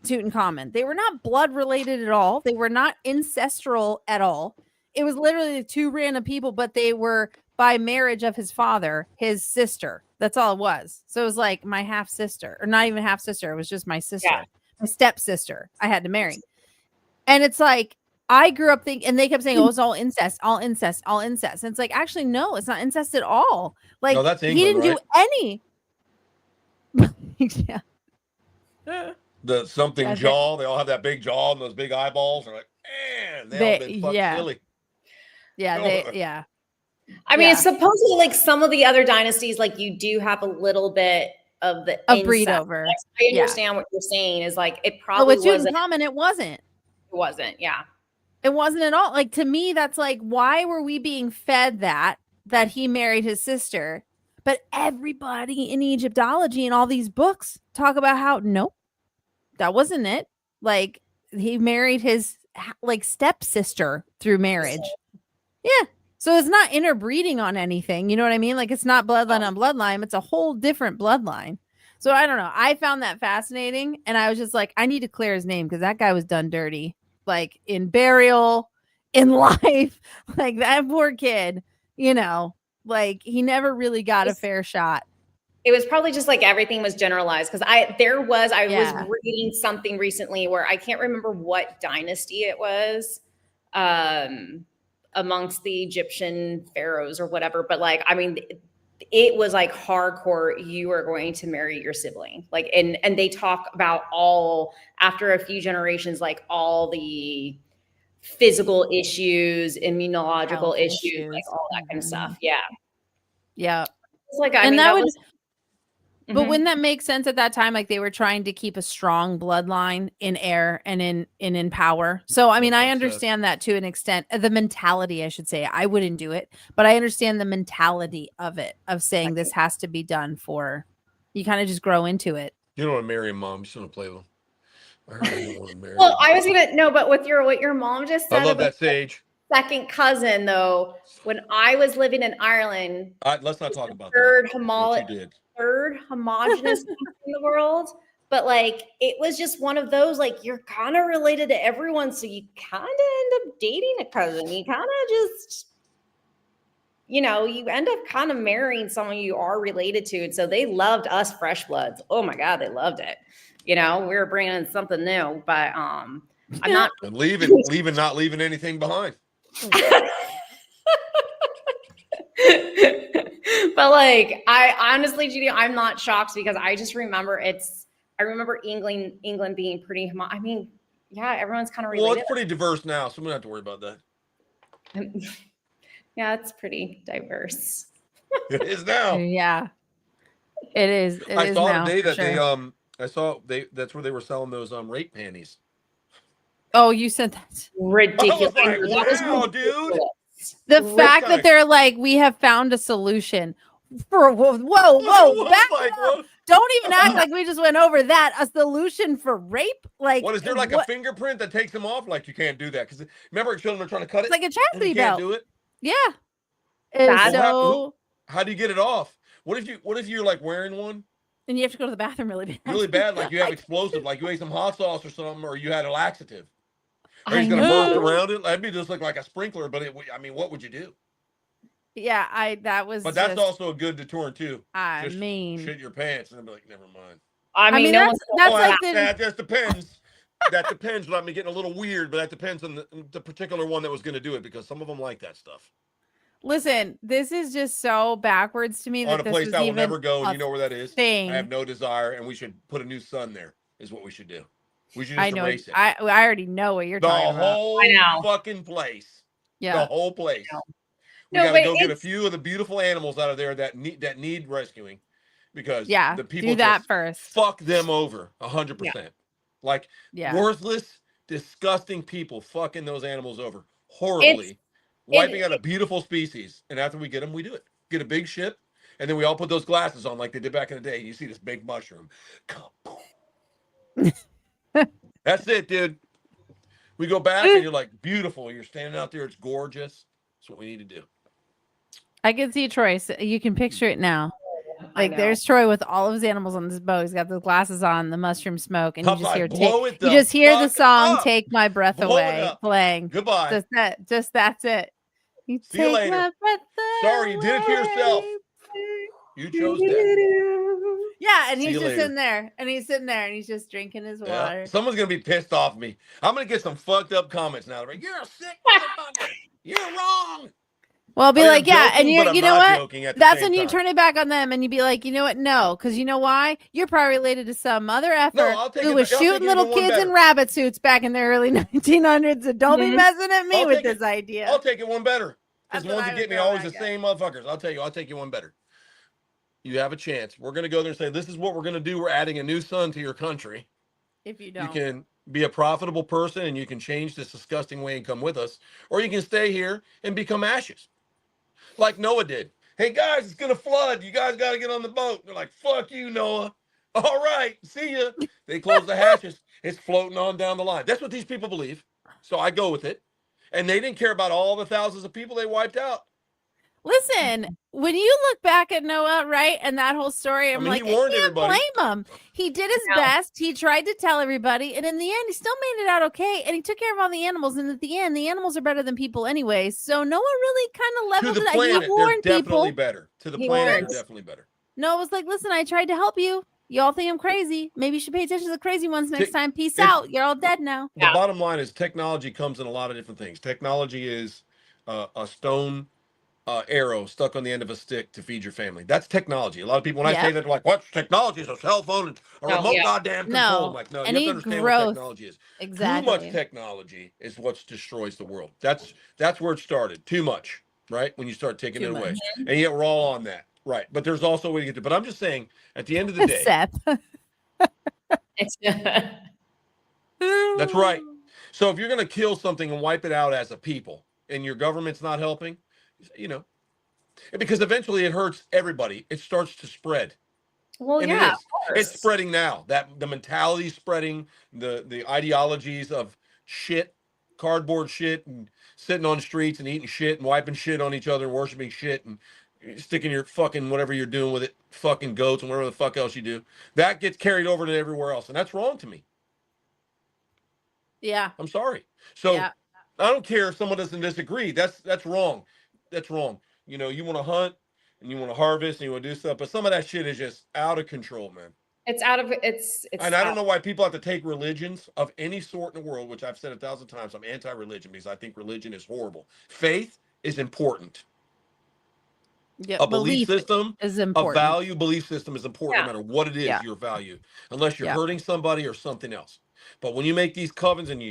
Tutankhamun. They were not blood related at all. They were not ancestral at all. It was literally two random people, but they were by marriage of his father, his sister. That's all it was. So it was like my half sister, or not even half sister. It was just my sister, my stepsister. I had to marry. And it's like, I grew up thinking, and they kept saying, oh, it's all incest, all incest, all incest. And it's like, actually, no, it's not incest at all. Like, No, that's England, he didn't right? do any. Yeah. The something jaw. They all have that big jaw and those big eyeballs. They're like, man, they all been fucked silly. Yeah, I mean, it's supposedly like some of the other dynasties, like you do have a little bit of the breed over. Like, I understand what you're saying is like it probably wasn't. It wasn't. It wasn't. Yeah. It wasn't at all. Like, to me, that's like, why were we being fed that he married his sister? But everybody in Egyptology and all these books talk about how, nope, that wasn't it. Like, he married his like stepsister through marriage. Yeah. So it's not interbreeding on anything. You know what I mean? Like, it's not bloodline on bloodline. It's a whole different bloodline. So I don't know. I found that fascinating. And I was just like, I need to clear his name because that guy was done dirty. Like in burial, in life, like that poor kid, like he never really got a fair shot. It was probably just like everything was generalized because I was reading something recently where I can't remember what dynasty it was amongst the Egyptian pharaohs or whatever, but like, I mean, it was like hardcore. You are going to marry your sibling. Like, and they talk about all after a few generations, like all the physical issues, immunological issues, like all that kind of stuff. Yeah. Yeah. It's like, I mean, that would, but wouldn't that make sense at that time? Like they were trying to keep a strong bloodline in air and in power. So, I mean, I understand that to an extent, the mentality, I should say. I wouldn't do it, but I understand the mentality of it, of saying this has to be done for, you kind of just grow into it. You don't want to marry a mom. You just want to play with them. I heard you don't want to marry well, I was going to, no, but with what your mom just said. I love that, Sage. Second cousin, though, when I was living in Ireland. Let's not talk about third that. Third homogenous in the world, but like it was just one of those, like you're kind of related to everyone, so you kind of end up dating a cousin. You kind of just, you end up kind of marrying someone you are related to, and so they loved us fresh bloods. Oh my god, they loved it. We were bringing in something new, but I'm not and not leaving anything behind. But like, I honestly, Judy, I'm not shocked because I just remember I remember England being pretty, I mean, yeah, everyone's kind of related. Well, it's pretty diverse now, so we don't have to worry about that. Yeah, it's pretty diverse. It is now. Yeah, it is. I saw today that that's where they were selling those rape panties. Oh, you said that's ridiculous. Wow, dude. The fact that they're like, we have found a solution for whoa, back up. Don't even act like we just went over that. A solution for rape? Like, what is there like a fingerprint that takes them off? Like you can't do that because remember children are trying to cut it. It's like a chastity Can't belt. do it. Yeah. So how do you get it off? What if you're like wearing one? And you have to go to the bathroom really bad. Really bad, like you have explosive, like you ate some hot sauce or something, or you had a laxative. Are you gonna burst around it? That'd be just like a sprinkler, but what would you do? Yeah, that was. But that's also a good deterrent too. I mean, shit your pants and be like, never mind. I mean, no that's one's like that just depends. That depends. But I'm getting a little weird, but that depends on the particular one that was going to do it, because some of them like that stuff. listen. This is just so backwards to me On that a this place was I will even never go, and a you know where that is. thing. I have no desire, and we should put a new sun there. Is what we should do. We should I just know. erase it. I already know what you're The talking about. whole I know. fucking place. Yeah. The whole place. I know. We No, got to but go get a it's- few of the beautiful animals out of there that need rescuing, because Yeah, the people do that just first. fuck them over 100%. Like Yeah. worthless, disgusting people fucking those animals over horribly, wiping out a beautiful species. And after we get them, we do it. Get a big ship, and then we all put those glasses on like they did back in the day. You see this big mushroom. That's it, dude. We go back, and you're like, beautiful. You're standing out there. It's gorgeous. That's what we need to do. I can see Troy. So you can picture it now. I Like know. there's Troy with all of his animals on this boat. He's got the glasses on, the mushroom smoke, and you I'm just like, hear blow it you the just hear the fuck song up. "Take My Breath Blow it Away" up. playing. Goodbye. That's it. You See you take later. my breath Sorry, you did it to yourself. away. You chose death. Yeah, and See he's you just later. sitting there, and he's sitting there, and he's just drinking his Yeah. water. Someone's gonna be pissed off me. I'm gonna get some fucked up comments now. Like, you're a sick motherfucker. You're wrong. Well, I'll be I mean, like, I'm yeah, joking, and but you're, I'm you know not what? joking at the That's same when you time. turn it back on them, and you be like, you know what? No, because you know why? You're probably related to some other effort I'll take who it- was I'll take shooting it little even one kids in better. rabbit suits back in the early 1900s. And don't be Mhm. messing at me I'll with take this it. idea. I'll take it one better. That's Because the what ones I that would get me throw always the back at. same motherfuckers. I'll take you one better. You have a chance. We're gonna go there and say, this is what we're gonna do. We're adding a new sun to your country. If you You don't, can be a profitable person, and you can change this disgusting way and come with us, or you can stay here and become ashes, like Noah did. Hey guys, it's gonna flood. You guys got to get on the boat. They're like, fuck you, Noah. All right, see ya. They close the hatches. It's floating on down the line. That's what these people believe. So I go with it. And they didn't care about all the thousands of people they wiped out. listen. When you look back at Noah, right, and that whole story, I'm mean, like, he I warned can't everybody. blame him. He did his No. best. He tried to tell everybody, and in the end, he still made it out okay. And he took care of all the animals. And at the end, the animals are better than people anyway. So Noah really kind of To leveled the it out. planet, He they're warned definitely people. better. To the He planet, warned. they're definitely better. Noah was like, listen, I tried to help you. Y'all think I'm crazy. Maybe you should pay attention to the crazy ones next time. Peace it's- out. You're all dead now. The bottom line is technology comes in a lot of different things. Technology is a stone arrow stuck on the end of a stick to feed your family. That's technology. A lot of people, when I say that, they're like, what's technology? It's a cell phone and a No, remote yeah. goddamn control. No, I'm like, no, you any have to understand growth. what technology is. Exactly. Too much technology is what destroys the world. That's where it started. Too much, right? When you start taking Too it away. much. And yet we're all on that. Right. But there's also a way to get to, but I'm just saying, at the end of the day, Seth. It's that's right. So if you're going to kill something and wipe it out as a people, and your government's not helping, you know, because eventually it hurts everybody. It starts to spread. well, And yeah, it of is. course. It's spreading now. That the mentality spreading, the ideologies of shit, cardboard shit, and sitting on the streets and eating shit and wiping shit on each other and worshiping shit and sticking your fucking whatever you're doing with it, fucking goats and whatever the fuck else you do. That gets carried over to everywhere else, and that's wrong to me. Yeah. I'm sorry. So Yeah. I don't care if someone doesn't disagree. That's wrong. That's wrong. You know, you want to hunt and you want to harvest and you want to do stuff, but some of that shit is just out of control, man. It's out of it's. And I don't know why people have to take religions of any sort in the world, which I've said 1,000 times. I'm anti-religion because I think religion is horrible. Faith is important. Yeah, A belief system, is a important. value belief system is important Yeah. no matter what it is, Yeah. your value, unless you're Yeah. hurting somebody or something else. But when you make these covens and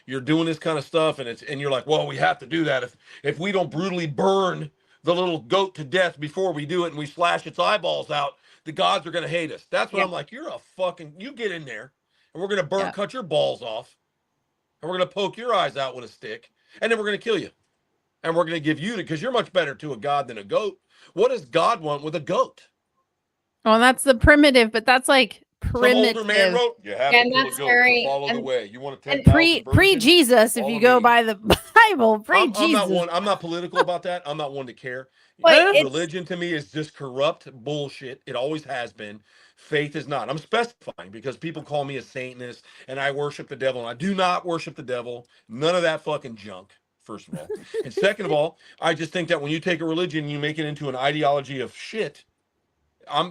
you're doing this kind of stuff and you're like, well, we have to do that. If we don't brutally burn the little goat to death before we do it and we slash its eyeballs out, the gods are going to hate us. That's what I'm like. You're a fucking, you get in there and we're going to cut your balls off and we're going to poke your eyes out with a stick and then we're going to kill you. And we're going to give you, because you're much better to a god than a goat. What does God want with a goat? Well, that's the primitive, but that's like Some older man primitive. wrote, you have And to kill a that's goat very- to follow the and- way. You want to and take Pre Jesus, if follow you go me. by the Bible, pre Jesus. I'm not political about that. I'm not one to care. But it's- Religion to me is just corrupt bullshit. It always has been. Faith is not. I'm specifying because people call me a Satanist and I worship the devil. And I do not worship the devil. None of that fucking junk, first of all. And second of all, I just think that when you take a religion and you make it into an ideology of shit,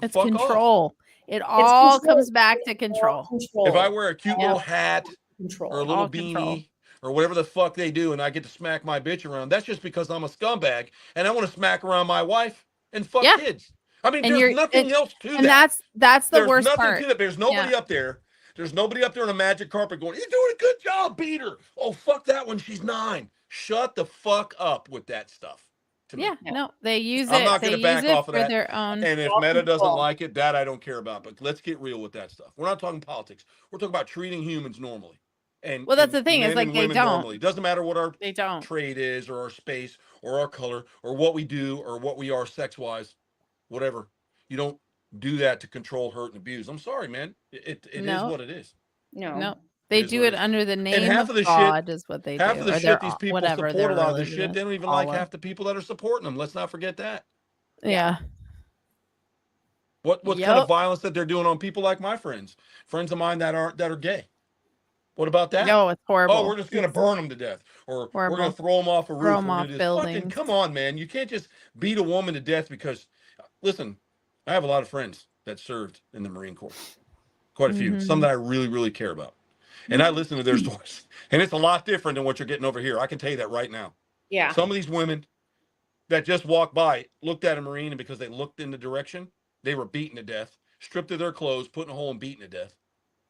It's fuck control. off. It all control. comes back to control. Control. If I wear a cute Yep. little hat Control. or a little All control. beanie or whatever the fuck they do, and I get to smack my bitch around, that's just because I'm a scumbag and I want to smack around my wife and fuck Yeah. kids. I mean, And there's you're nothing else to and that. that's the There's worst nothing part. to that. There's nobody up there. There's nobody up there on a magic carpet going, "You're doing a good job, beat her." Oh, fuck that one. She's 9. Shut the fuck up with that stuff. To me. Yeah, no, they use I'm it. not They gonna use back it off of for that. their own. And if All Meta doesn't control. like it, that I don't care about. But let's get real with that stuff. We're not talking politics. We're talking about treating humans normally. And Well, that's and the thing, is, men like, and they women don't. normally. Doesn't matter what our They don't. trade is or our space or our color or what we do or what we are sex wise, whatever. You don't do that to control, hurt, and abuse. I'm sorry, man. It is No. what it is. No. No, they is do what it it is. under the name half of of the shit- God is what they do. Half of the or shit their these people whatever support their a lot of this religion shit. They don't even is. like Allah. half the people that are supporting them. Let's not forget that. Yeah. What kind Yep. of violence that they're doing on people like my friends of mine that are gay? What about that? No, it's horrible. Oh, we're just gonna burn them to death, or we're Horrible. gonna throw them off a roof. Throw 'em We're gonna off do this. Fucking buildings. come on, man! You can't just beat a woman to death because. Listen, I have a lot of friends that served in the Marine Corps, quite a few. Some that I really, really care about, and I listen to their stories, and it's a lot different than what you're getting over here. I can tell you that right now. Yeah. Some of these women that just walked by, looked at a Marine, and because they looked in the direction, they were beaten to death, stripped of their clothes, put in a hole, and beaten to death.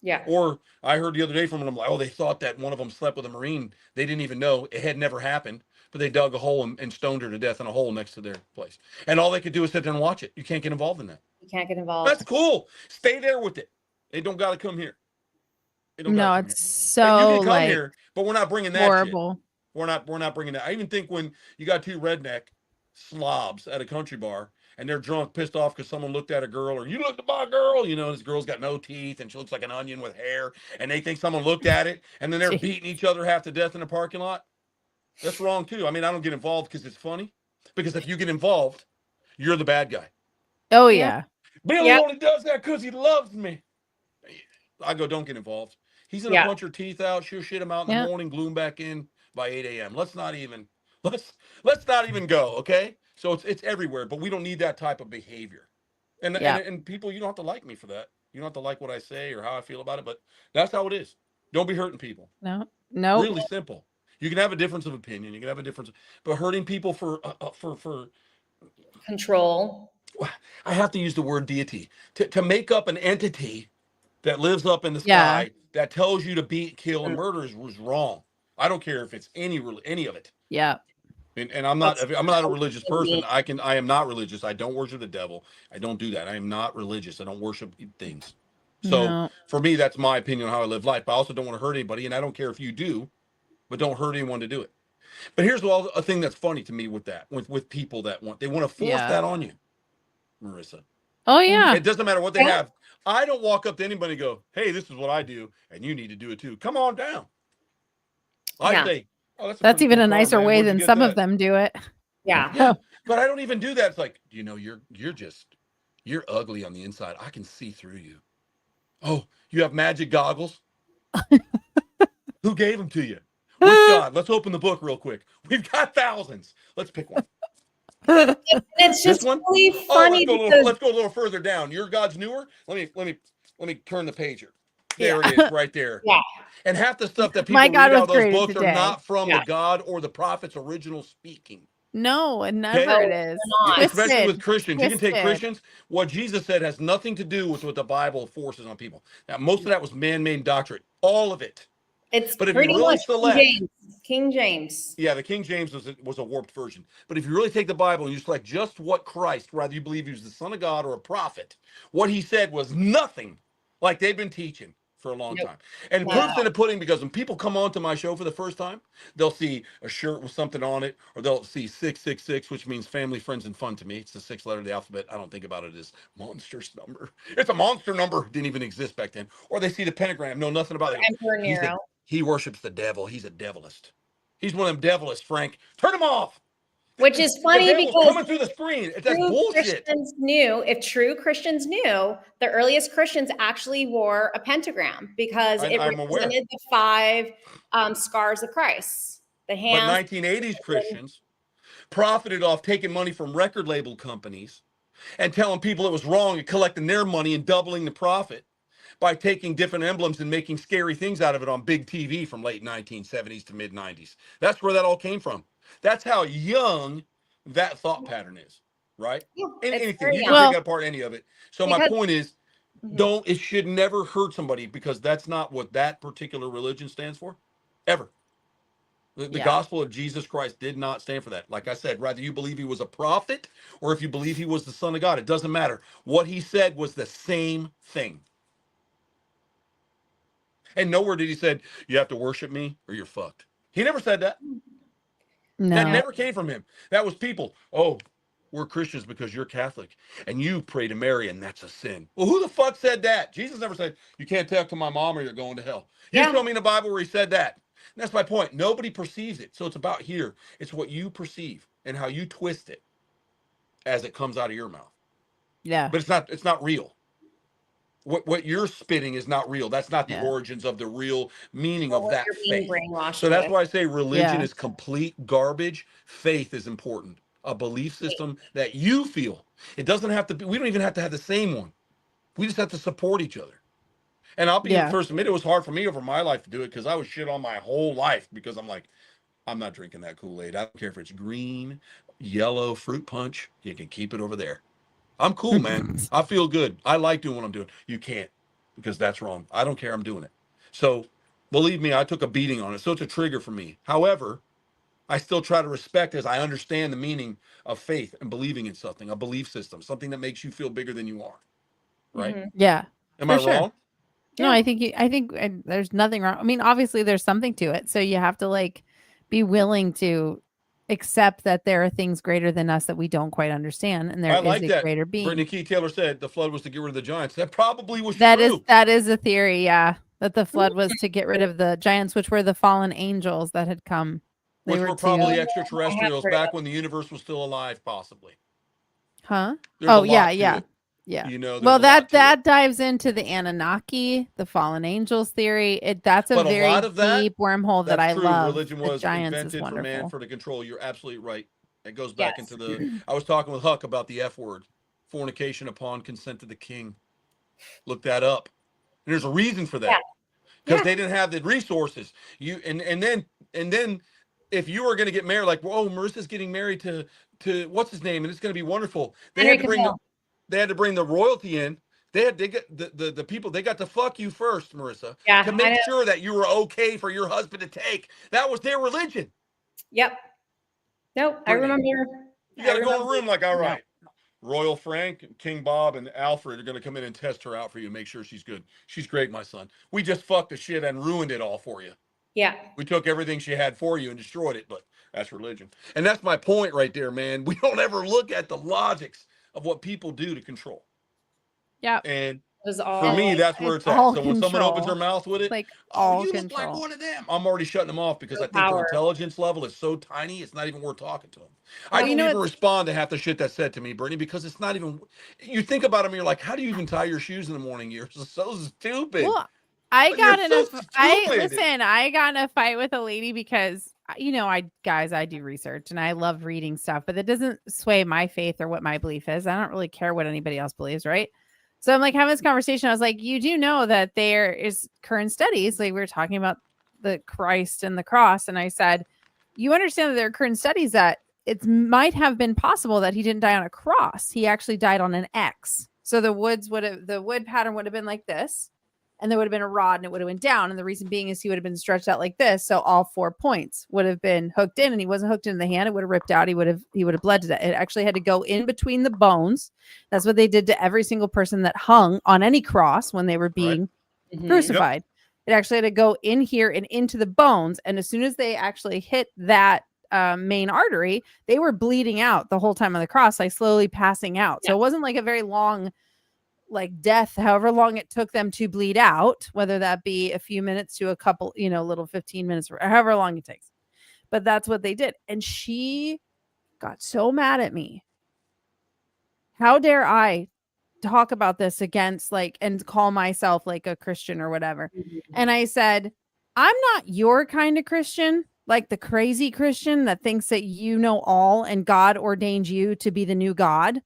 Yeah. Or I heard the other day from them, like, oh, they thought that one of them slept with a Marine. They didn't even know. It had never happened, but they dug a hole and stoned her to death in a hole next to their place. And all they could do is sit there and watch it. You can't get involved in that. You can't get involved. That's cool. Stay there with it. They don't got to come here. They don't No, gotta come it's here. And so you can come like here, but we're not bringing that shit. horrible. We're not bringing that. I even think when you got 2 redneck slobs at a country bar and they're drunk, pissed off because someone looked at a girl, or you looked at my girl, you know, this girl's got no teeth and she looks like an onion with hair, and they think someone looked at it, and then they're Gee. beating each other half to death in a parking lot. That's wrong too. I mean, I don't get involved because it's funny. Because if you get involved, you're the bad guy. Oh yeah. Billy Yep. only does that because he loves me. I go, don't get involved. He's gonna Yeah. punch your teeth out, she'll shit him out in Yeah. the morning, glue him back in by 8 a.m. Let's not even go, okay? So it's everywhere, but we don't need that type of behavior. And, Yeah. and people, you don't have to like me for that. You don't have to like what I say or how I feel about it, but that's how it is. Don't be hurting people. No. Really simple. You can have a difference of opinion. You can have a difference, but hurting people for Control. I have to use the word deity to make up an entity that lives up in the Yeah. sky that tells you to beat, kill, and murder was wrong. I don't care if it's any of it. Yeah. And I'm not a religious person. I am not religious. I don't worship the devil. I don't do that. I am not religious. I don't worship things. So No. for me, that's my opinion on how I live life. But I also don't want to hurt anybody, and I don't care if you do, but don't hurt anyone to do it. But here's a thing that's funny to me with that, with people that want to force Yeah. that on you, Marissa. Oh yeah. It doesn't matter what they have. I don't walk up to anybody and go, "Hey, this is what I do, and you need to do it too. Come on down." I Yeah. say, "Oh, That's pretty even cool a car, nicer man. way Where'd you than get some that?" of them do it. Yeah. Yeah, but I don't even do that. It's like, you're ugly on the inside. I can see through you. Oh, you have magic goggles? Who gave them to you? Which God? Let's open the book real quick. We've got thousands. Let's pick one. And it's This just one? really Oh, funny because let's go a little further down. Your God's newer. Let me turn the pager. There it is, right there. Yeah. And half the stuff that people My read God out was of those created books today. are not from Yeah. the God or the prophet's original speaking. No, and never Okay. it is. not. Especially with Twisted. Christians. You can take Twisted. Christians. What Jesus said has nothing to do with what the Bible forces on people. Now, most of that was man-made doctrine. All of it. It's But if you pretty really much select- King James. Yeah, the King James was a warped version. But if you really take the Bible and you select just what Christ, whether you believe he was the Son of God or a prophet, what he said was nothing like they've been teaching for a long Nope. time. And No. proof's in the pudding, because when people come onto my show for the first time, they'll see a shirt with something on it, or they'll see 666, which means family, friends, and fun to me. It's the 6th letter of the alphabet. I don't think about it as monstrous number. It's a monster number. Didn't even exist back then. Or they see the pentagram, know nothing about it. Emperor Nero. He worships the devil. He's a devilist. He's one of them devilists, Frank. Turn him off. Which is funny The devil's because coming through the screen. That's true bullshit. if true Christians knew, the earliest Christians actually wore a pentagram because it I'm aware. represented the 5 scars of Christ. The But hands. 1980s Christians profited off taking money from record label companies and telling people it was wrong and collecting their money and doubling the profit by taking different emblems and making scary things out of it on big TV from late 1970s to mid 90s. That's where that all came from. That's how young that thought pattern is, right? Yeah, In it's anything, very you young. can take apart any of it. So my Because- point is, Mhm. it should never hurt somebody, because that's not what that particular religion stands for, ever. The Yeah. gospel of Jesus Christ did not stand for that. Like I said, whether you believe he was a prophet or if you believe he was the son of God, it doesn't matter. What he said was the same thing. And nowhere did he said, you have to worship me or you're fucked. He never said that. That No. never came from him. That was people. Oh, we're Christians because you're Catholic and you pray to Mary and that's a sin. Well, who the fuck said that? Jesus never said, you can't talk to my mom or you're going to hell. You Yeah. show me in the Bible where he said that. And that's my point. Nobody perceives it. So it's about here. It's what you perceive and how you twist it as it comes out of your mouth. Yeah. But it's not real. What you're spitting is not real. That's not the Yeah. origins of the real meaning Or of what that you're being faith. brainwashed So that's with. why I say religion Yeah. is complete garbage. Faith is important. A belief system that you feel. It doesn't have to be, we don't even have to have the same one. We just have to support each other. And I'll be the Yeah. first to admit it was hard for me over my life to do it because I was shit on my whole life because I'm like, I'm not drinking that Kool-Aid. I don't care if it's green, yellow, fruit punch. You can keep it over there. I'm cool, man. I feel good. I like doing what I'm doing. You can't, because that's wrong. I don't care. I'm doing it. So believe me, I took a beating on it. So it's a trigger for me. However, I still try to respect as I understand the meaning of faith and believing in something, a belief system, something that makes you feel bigger than you are. Right? Mhm. Yeah. Am For I sure. wrong? No, Yeah. I think there's nothing wrong. I mean, obviously there's something to it. So you have to like be willing to accept that there are things greater than us that we don't quite understand, and there I is like a that. greater being. Brittany Key Taylor said the flood was to get rid of the giants. That probably was That true. is a theory, yeah. That the flood was to get rid of the giants, which were the fallen angels that had come. They Which were were probably to, extraterrestrials heard back of when the universe was still alive, possibly. huh? There's Oh a yeah, lot to yeah. it. Yeah. You know, there's Well, a lot to it. that dives into the Anunnaki, the fallen angels theory. That's a But a very lot of that, deep wormhole that that's I true. love. Religion The was giants is invented for man wonderful. for the control. You're absolutely right. It goes back Yes. into the. I was talking with Huck about the F word, fornication upon consent of the king. Look that up. And there's a reason for Yeah. that, because Yeah. they didn't have the resources. You and then if you were going to get married, like, oh, Marissa's getting married to what's his name, and it's going to be wonderful. They Henry had to bring Cavill. they had to bring the royalty in. They got the people, they got to fuck you first, Marissa, Yeah, to I make know. sure that you were okay for your husband to take. That was their religion. Yep. Nope. I Brittany, remember. You got to go in remember- the room like, all Yeah. right, Royal Frank, King Bob, and Alfred are going to come in and test her out for you, make sure she's good. She's great, my son. We just fucked the shit and ruined it all for you. Yeah. We took everything she had for you and destroyed it, but that's religion. And that's my point right there, man. We don't ever look at the logics of what people do to control. Yeah. And It was all for me, like- that's where It's it's at. all So when someone opens their control. mouth with it, Like oh, all you look like control. one of them. I'm already shutting them off because So I think their power. intelligence level is so tiny, it's not even worth talking to them. I Well, you don't know even what's- respond to half the shit that's said to me, Brittany, because it's not even, you think about them, you're like, how do you even tie your shoes in the morning? You're so stupid. Well, I But got you're in so a I stupid. listen, I got in a fight with a lady because I do research and I love reading stuff, but it doesn't sway my faith or what my belief is. I don't really care what anybody else believes, right? So I'm like having this conversation. I was like, you do know that there is current studies, like we were talking about the Christ and the cross, and I said, you understand that there are current studies that it might have been possible that he didn't die on a cross. He actually died on an X. So the wood pattern would have been like this, and there would have been a rod and it would have went down. And the reason being is he would have been stretched out like this. So all 4 points would have been hooked in, and he wasn't hooked in the hand. It would have ripped out. He would have bled to death. It actually had to go in between the bones. That's what they did to every single person that hung on any cross when they were being Mhm. crucified. It actually had to go in here and into the bones. And as soon as they actually hit that main artery, they were bleeding out the whole time on the cross, like slowly passing out. So Yeah. it wasn't like a very long like death, however long it took them to bleed out, whether that be a few minutes to a couple, little 15 minutes, or however long it takes. But that's what they did. And she got so mad at me. How dare I talk about this against and call myself like a Christian or whatever. Mhm. And I said, I'm not your kind of Christian, like the crazy Christian that thinks that you know all and God ordained you to be the new God.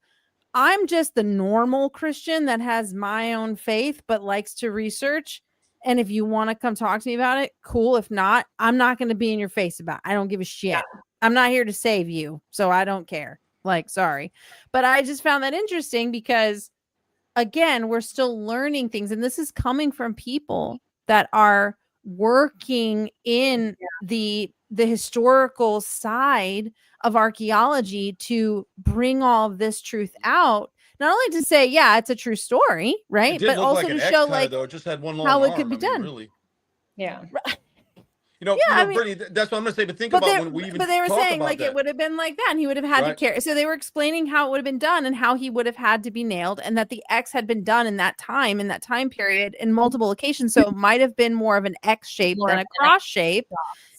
I'm just the normal Christian that has my own faith but likes to research. And if you want to come talk to me about it, cool. If not, I'm not going to be in your face about it. I don't give a shit. Yeah. I'm not here to save you, so I don't care. Like, sorry. But I just found that interesting because, again, we're still learning things. And this is coming from people that are working in the historical side of archaeology to bring all of this truth out, not only to say, yeah, it's a true story, It right, didn't but look also like an to X show tie, like though. It just had one long how it arm. could be I mean, done. really. Yeah. I mean, Brittany, that's what I'm going to say. But think but about they, when we even but they were talk saying about like that. it would have been like that, and he would have had to Right. carry. So they were explaining how it would have been done and how he would have had to be nailed, and that the X had been done in that time period, in multiple occasions. So it might have been more of an X shape More than of a cross shape,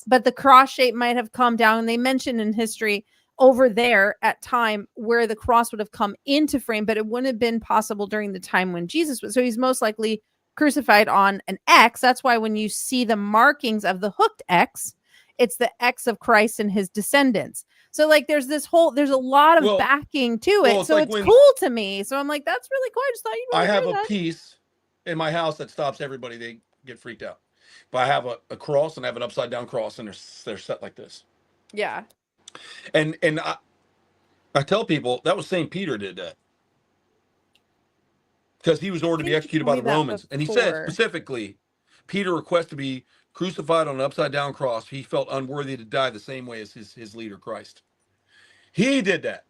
but the cross shape might have come down. And they mentioned in history over there at time where the cross would have come into frame, but it wouldn't have been possible during the time when Jesus was. So he's most likely crucified on an X. That's why when you see the markings of the hooked X, it's the X of Christ and his descendants. So like there's a lot of Well, backing to it. well, it's So like it's when- cool to me. So I'm like, that's really cool. I just thought you'd I want to have hear a that. piece in my house that stops everybody. They get freaked out. But I have a cross, and I have an upside down cross, and they're set like this. Yeah. And I tell people that was St. Peter did that. Because he was ordered to be think you executed told by me the that Romans. And he said before. specifically, Peter requests to be crucified on an upside down cross. He felt unworthy to die the same way as his leader, Christ. He did that.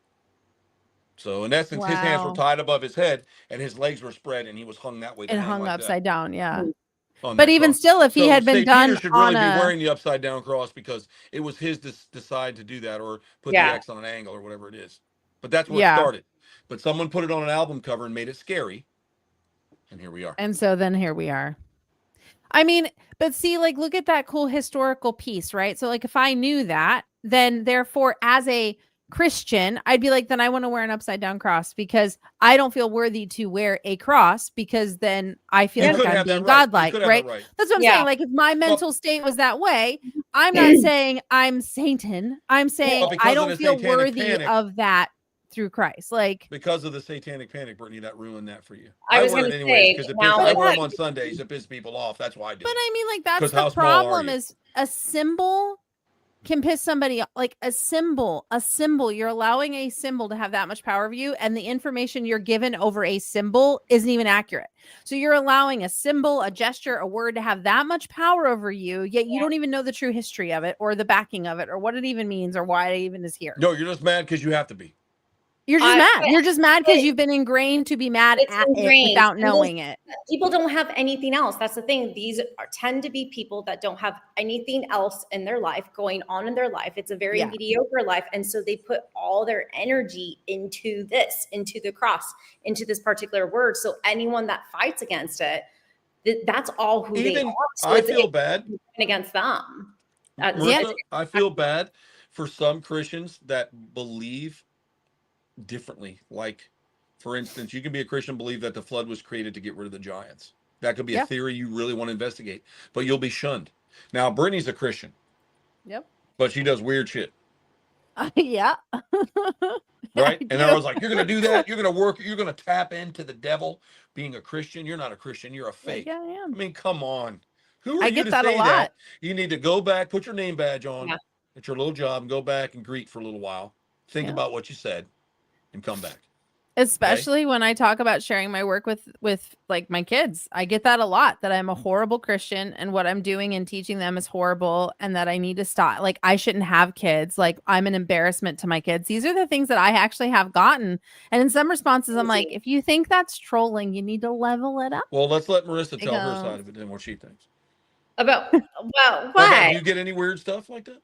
So in essence, his hands were Wow. tied above his head and his legs were spread, and he was hung that way to And hang hung like upside down. Yeah. that on But that even cross. still, if he So had been St. done Peter should on really be a, wearing the upside down cross because it was his decide to do that, or put the Yeah. X on an angle or whatever it is. But that's where it yeah. started. But someone put it on an album cover and made it scary. And here we are. And so then here we are. I mean, but see, like, look at that cool historical piece, right? So, like, if I knew that, then therefore, as a Christian, I'd be like, then I want to wear an upside down cross because I don't feel worthy to wear a cross because then I feel You like could I'm have that being right. You godlike, could have right? that right. That's what I'm Yeah. saying. Like, if my mental state was that way, I'm not saying I'm Satan. I'm saying But because I of don't the feel satanic worthy panic- of that through Christ. Like, Because of the satanic panic, Brittany, that ruined that for you. I was wear gonna it anyways say, because now I it's- wear them on Sundays. It pisses people off. That's why I do. but it. I mean, like, that's 'Cause the how small are problem you? is a symbol can piss somebody off. Like a symbol, you're allowing a symbol to have that much power over you, and the information you're given over a symbol isn't even accurate. So you're allowing a symbol, a gesture, a word to have that much power over you, yet you don't even know the true history of it or the backing of it or what it even means or why it even is here. No, you're just mad because you have to be. You're just mad. You're just mad because it- you've been ingrained to be mad it's at ingrained. it without And knowing it. People don't have anything else. That's the thing. These tend to be people that don't have anything else in their life going on in their life. It's a very Yeah. mediocre life. And so they put all their energy into this, into the cross, into this particular word. So anyone that fights against it, that's all who they Even are. So I feel bad. against them. That's Marissa, I feel bad for some Christians that believe differently. Like, for instance, you can be a Christian, believe that the flood was created to get rid of the giants. That could be Yeah. a theory you really want to investigate, but you'll be shunned. Now, Brittany's a Christian, Yep. but she does weird shit, Yeah. right? I And I do. was like, you're going to do that? You're going to work? You're going to tap into the devil being a Christian? You're not a Christian. You're a fake. Yeah, I am. I mean, come on. Who are I you get to that a say lot. that? You need to go back, put your name badge on Yeah. at your little job, and go back and greet for a little while. Think Yeah. about what you said and come back. Especially when I talk about sharing my work with like my kids. I get that a lot, that I'm a horrible Christian and what I'm doing and teaching them is horrible and that I need to stop. Like I shouldn't have kids. Like I'm an embarrassment to my kids. These are the things that I actually have gotten. And in some responses, I'm like, if you think that's trolling, you need to level it up. Well, let's let Marissa tell her Because- side of it and what she thinks. About, well, How about, what? do you get any weird stuff like that?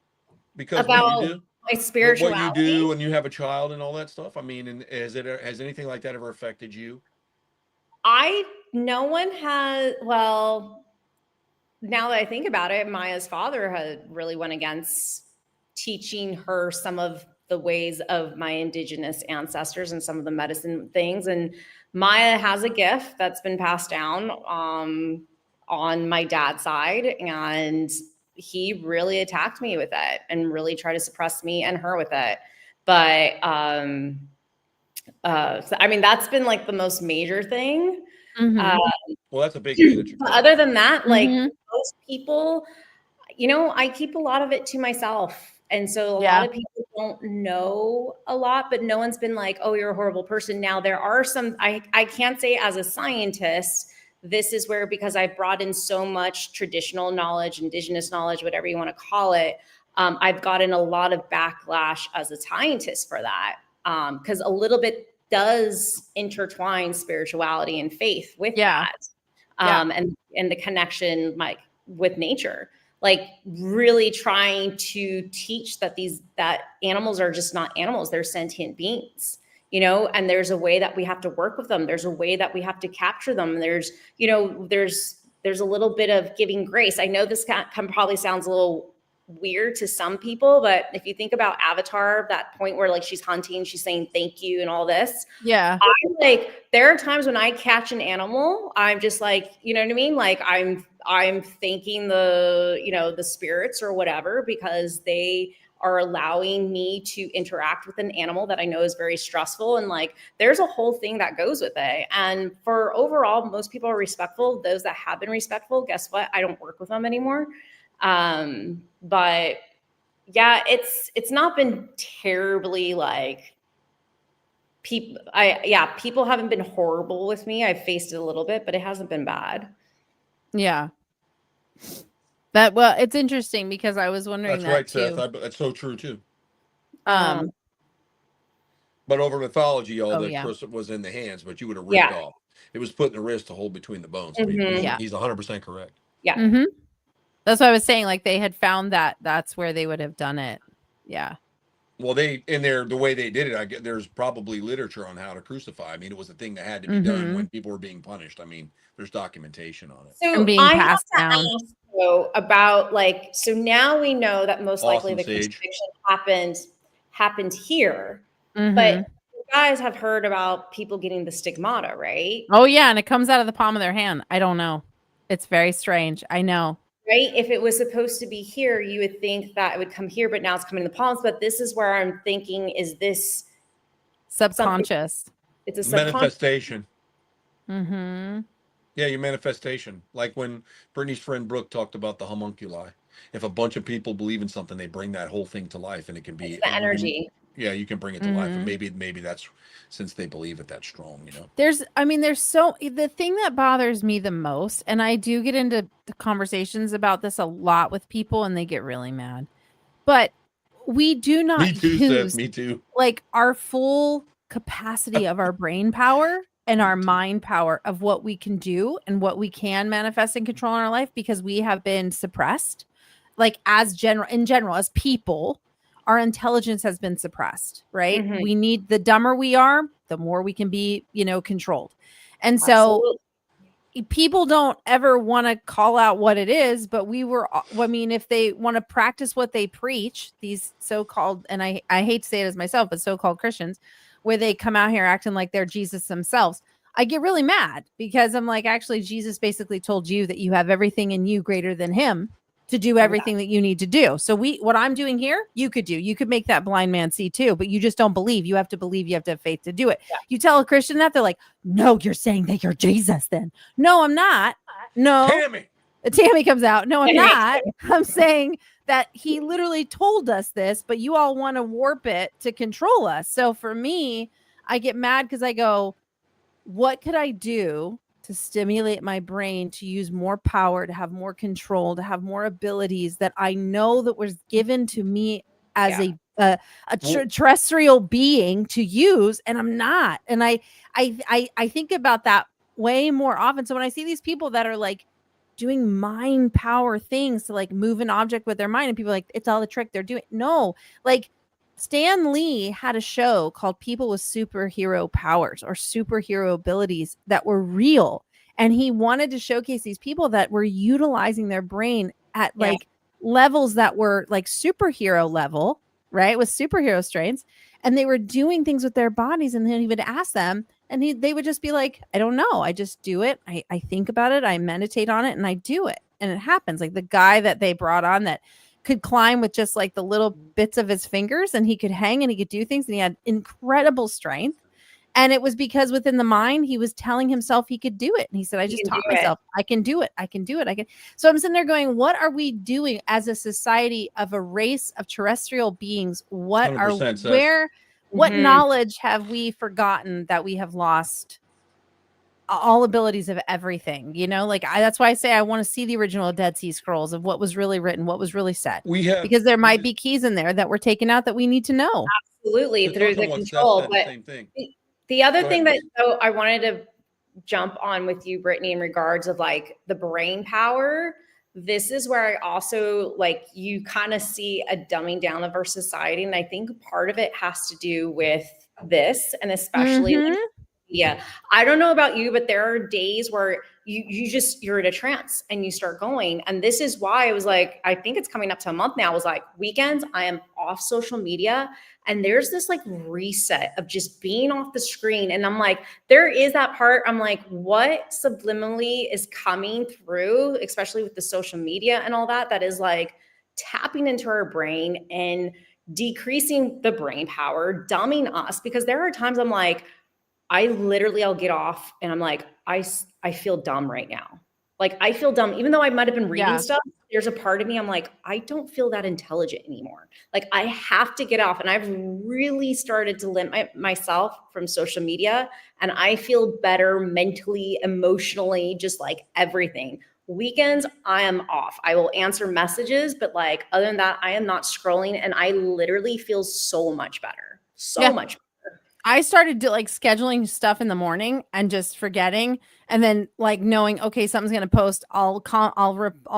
Because About what you do, my spirituality. what you do when you have a child and all that stuff. I mean, and has anything like that ever affected you? No one has, well, now that I think about it, Maya's father had really went against teaching her some of the ways of my indigenous ancestors and some of the medicine things. And Maya has a gift that's been passed down on my dad's side. And he really attacked me with it and really tried to suppress me and her with it. But So, I mean, that's been like the most major thing. Mhm. Well, that's a biggie that you're But talking other about. than that, like Mhm. most people, I keep a lot of it to myself. And so a lot Yeah. of people don't know a lot, but no one's been like, oh, you're a horrible person. Now, there are some, I can't say as a scientist, this is where, because I've brought in so much traditional knowledge, indigenous knowledge, whatever you want to call it, I've gotten a lot of backlash as a scientist for that. Because a little bit does intertwine spirituality and faith with Yeah. that. Yeah. And the connection like with nature, like really trying to teach that that animals are just not animals, they're sentient beings, and there's a way that we have to work with them, there's a way that we have to capture them, there's a little bit of giving grace. I know this can probably sounds a little weird to some people, but if you think about Avatar, that point where like she's hunting, she's saying thank you and all this, Yeah. there are times when I catch an animal, I'm just like, you know what I mean? Like I'm thanking the spirits or whatever, because they are allowing me to interact with an animal that I know is very stressful. And like, there's a whole thing that goes with it. And for overall, most people are respectful. Those that have been respectful, guess what? I don't work with them anymore. But yeah, it's not been terribly like, people haven't been horrible with me. I've faced it a little bit, but it hasn't been bad. Yeah. It's interesting because I was wondering That's that right, too. Seth. That's so true too. Um, But over mythology, all Oh, the yeah. Chris was in the hands, but you would have ripped Yeah. off. It was put in the wrist to hold between the bones. Mhm. Yeah. He's 100% correct. Yeah. mhm. That's what I was saying. Like they had found that's where they would have done it. Yeah. Well, the way they did it, I get there's probably literature on how to crucify. I mean, it was a thing that had to be done when people were being punished. I mean, there's documentation on it. So And being I have passed to down. ask though about like, so now we know that most likely Awesome, the Sage. crucifixion happened here, Mhm. but you guys have heard about people getting the stigmata, right? Oh yeah, and it comes out of the palm of their hand. I don't know. It's very strange. I know. Right? If it was supposed to be here, you would think that it would come here, but now it's coming in the palms. But this is where I'm thinking, is this Subconscious. it's a subconscious? Manifestation. Mm-hmm. Yeah, your manifestation. Like when Brittany's friend Brooke talked about the homunculi. If a bunch of people believe in something, they bring that whole thing to life, and it can be It's the energy. you can bring it to life, and Mhm. maybe that's since they believe it that strong, There's the thing that bothers me the most, and I do get into the conversations about this a lot with people and they get really mad. But we do not Me too, Seth. use Me too. like our full capacity of our brain power and our mind power of what we can do and what we can manifest and control in our life, because we have been suppressed. Like in general, as people, our intelligence has been suppressed, right? Mhm. We need, the dumber we are, the more we can be, controlled. And so people don't ever want to call out what it is, but if they want to practice what they preach, these so-called, and I hate to say it as myself, but so-called Christians, where they come out here acting like they're Jesus themselves, I get really mad, because I'm like, actually, Jesus basically told you that you have everything in you greater than him to do everything that you need to do. So what I'm doing here, you could do. You could make that blind man see too, but you just don't believe. You have to believe. You have to have faith to do it. Yeah. You tell a Christian that, they're like, no, you're saying that you're Jesus then. No, I'm not. No. Tammy comes out. No, I'm not. I'm saying that he literally told us this, but you all want to warp it to control us. So for me, I get mad because I go, what could I do to stimulate my brain to use more power, to have more control, to have more abilities that I know that was given to me as a terrestrial being to use, and I'm not. And I think about that way more often. So when I see these people that are like doing mind power things to like move an object with their mind, and people are like, it's all a trick they're doing. No, like Stan Lee had a show called People with Superhero Powers or Superhero Abilities that were real. And he wanted to showcase these people that were utilizing their brain at like levels that were like superhero level, right? With superhero strengths. And they were doing things with their bodies. And then he would ask them, and they would just be like, I don't know. I just do it. I think about it. I meditate on it, and I do it. And it happens. Like the guy that they brought on that could climb with just like the little bits of his fingers, and he could hang and he could do things, and he had incredible strength. And it was because within the mind, he was telling himself he could do it. And he said, I just taught myself, I can do it. I can do it. I can. So I'm sitting there going, what are we doing as a society of a race of terrestrial beings? What are, 100% Seth. where, what knowledge have we forgotten that we have lost? All abilities of everything, you know, like that's why I say I want to see the original Dead Sea Scrolls of what was really written, what was really said. Because there might be keys in there that were taken out that we need to know. Absolutely, through the control. But same thing. The other thing that I wanted to jump on with you, Brittany, in regards of like the brain power. This is where I also like you kind of see a dumbing down of our society, and I think part of it has to do with this, and especially. Yeah. I don't know about you, but there are days where you're in a trance and you start going. And this is why I was like, I think it's coming up to a month now. I was like, weekends, I am off social media. And there's this like reset of just being off the screen. And I'm like, there is that part. I'm like, what subliminally is coming through, especially with the social media and all that, that is like tapping into our brain and decreasing the brain power, dumbing us. Because there are times I'm like, I'll get off and I'm like, I feel dumb right now. Like I feel dumb, even though I might've been reading stuff, there's a part of me, I'm like, I don't feel that intelligent anymore. Like I have to get off. And I've really started to limit myself from social media, and I feel better mentally, emotionally, just like everything. Weekends, I am off. I will answer messages, but like other than that, I am not scrolling, and I literally feel so much better. So much better. I started like scheduling stuff in the morning and just forgetting, and then like knowing, okay, something's going to post. I'll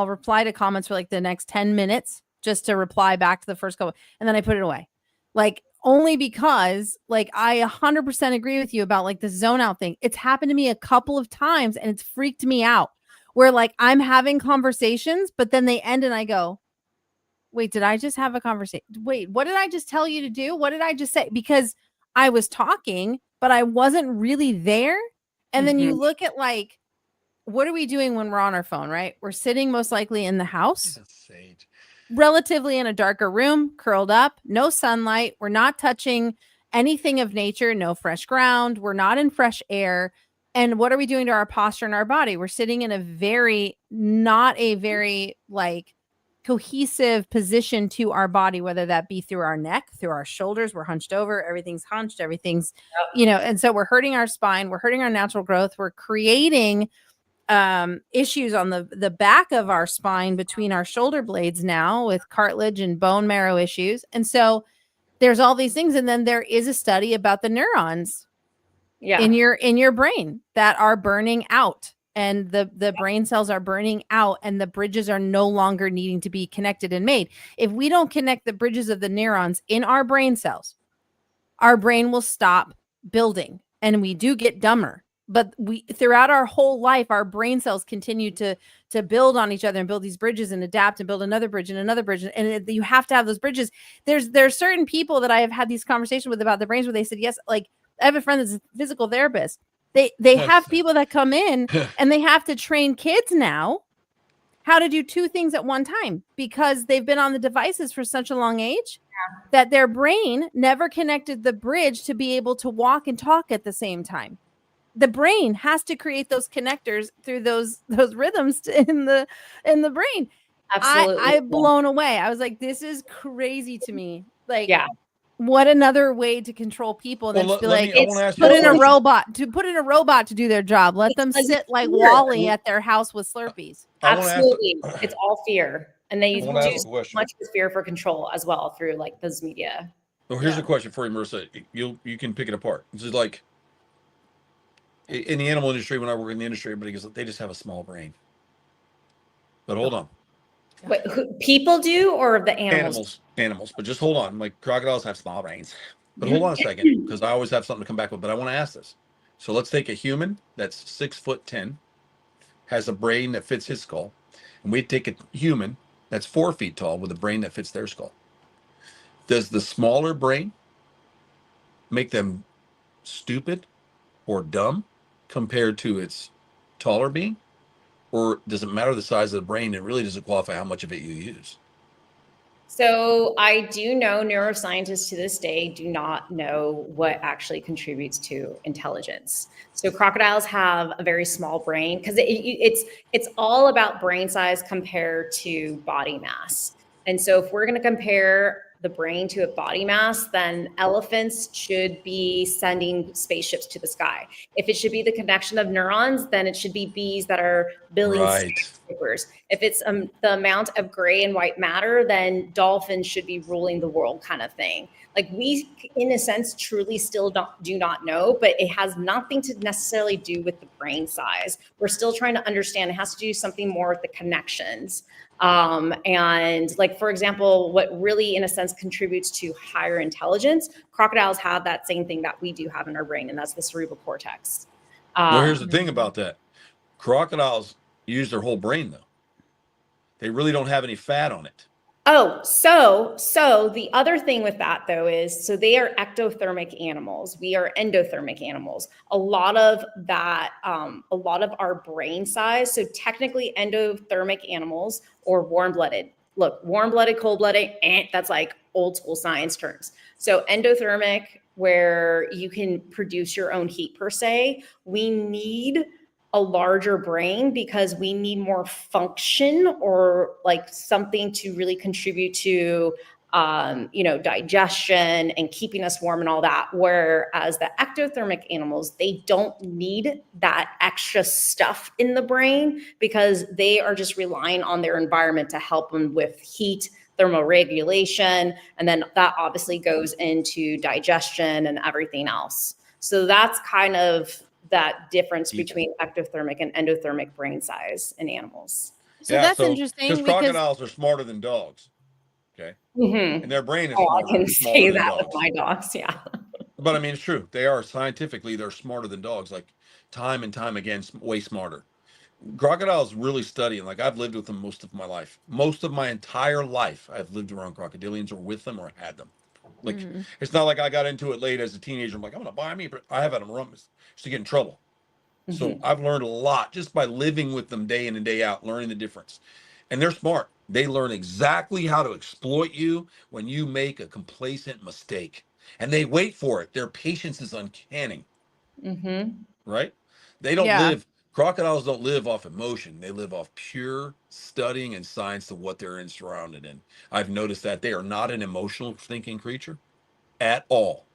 reply to comments for like the next 10 minutes just to reply back to the first couple. And then I put it away. Like only because like I 100% agree with you about like the zone out thing. It's happened to me a couple of times and it's freaked me out where like I'm having conversations, but then they end and I go, wait, did I just have a conversation? Wait, what did I just tell you to do? What did I just say? Because I was talking, but I wasn't really there. And then you look at like, what are we doing when we're on our phone, right? We're sitting most likely in the house, relatively in a darker room, curled up, no sunlight. We're not touching anything of nature, no fresh ground. We're not in fresh air. And what are we doing to our posture and our body? We're sitting in not a very like cohesive position to our body, whether that be through our neck, through our shoulders. We're hunched over, everything's hunched, everything's, and so we're hurting our spine, we're hurting our natural growth, we're creating issues on the back of our spine between our shoulder blades now with cartilage and bone marrow issues. And so there's all these things. And then there is a study about the neurons in your brain that are burning out. And the brain cells are burning out and the bridges are no longer needing to be connected and made. If we don't connect the bridges of the neurons in our brain cells, our brain will stop building and we do get dumber. But throughout our whole life, our brain cells continue to build on each other and build these bridges and adapt and build another bridge and another bridge. And you have to have those bridges. There's certain people that I have had these conversations with about the brains where they said, yes, like I have a friend that's a physical therapist. They have people that come in and they have to train kids now how to do two things at one time because they've been on the devices for such a long age that their brain never connected the bridge to be able to walk and talk at the same time. The brain has to create those connectors through those rhythms in the brain. Absolutely. I'm blown away. I was like, this is crazy to me. Like, what another way to control people than just be like, put in a robot to do their job. Let them sit like Wally at their house with Slurpees. Absolutely. It's all fear. And they do much with fear for control as well through like those media. Well, here's a question for you, Marissa. You can pick it apart. This is like in the animal industry, when I work in the industry, everybody goes, they just have a small brain. But hold on. Wait, people do or the animals? Animals. But just hold on. Like crocodiles have small brains. But hold on a second, because I always have something to come back with. But I want to ask this. So let's take a human that's 6'10", has a brain that fits his skull, and we take a human that's 4 feet tall with a brain that fits their skull. Does the smaller brain make them stupid or dumb compared to its taller being? Or does it matter the size of the brain? It really doesn't qualify how much of it you use. So I do know neuroscientists to this day do not know what actually contributes to intelligence. So crocodiles have a very small brain because it's all about brain size compared to body mass. And so if we're going to compare the brain to a body mass, then elephants should be sending spaceships to the sky. If it should be the connection of neurons, then it should be bees that are building Right. skyscrapers. If it's the amount of gray and white matter, then dolphins should be ruling the world, kind of thing. Like we, in a sense, truly still do not know, but it has nothing to necessarily do with the brain size. We're still trying to understand. It has to do something more with the connections. And like, for example, what really, in a sense, contributes to higher intelligence, crocodiles have that same thing that we do have in our brain, and that's the cerebral cortex. Well, here's the thing about that. Crocodiles use their whole brain, though. They really don't have any fat on it. Oh, so the other thing with that though is, so they are ectothermic animals. We are endothermic animals. A lot of that, a lot of our brain size. So technically endothermic animals or warm-blooded. Look, warm-blooded, cold-blooded, that's like old school science terms. So endothermic, where you can produce your own heat per se, we need a larger brain because we need more function or like something to really contribute to digestion and keeping us warm and all that. Whereas the ectothermic animals, they don't need that extra stuff in the brain because they are just relying on their environment to help them with heat, thermoregulation, and then that obviously goes into digestion and everything else. So that's kind of that difference between ectothermic and endothermic brain size in animals. So that's interesting because crocodiles are smarter than dogs. Okay. Mm-hmm. And their brain is I smarter. can say that with my dogs. Yeah. But I mean, it's true. They are scientifically, they're smarter than dogs, like time and time again, way smarter. Crocodiles really study, and like I've lived with them most of my life. Most of my entire life, I've lived around crocodilians or with them or had them. Like, it's not like I got into it late as a teenager. I'm like, I'm going to buy me, but I have had them run just to get in trouble. So I've learned a lot just by living with them day in and day out, learning the difference. And they're smart. They learn exactly how to exploit you when you make a complacent mistake. And they wait for it. Their patience is uncanny. Right? They don't live, crocodiles don't live off emotion. They live off pure studying and science of what they're surrounded in. I've noticed that they are not an emotional thinking creature at all.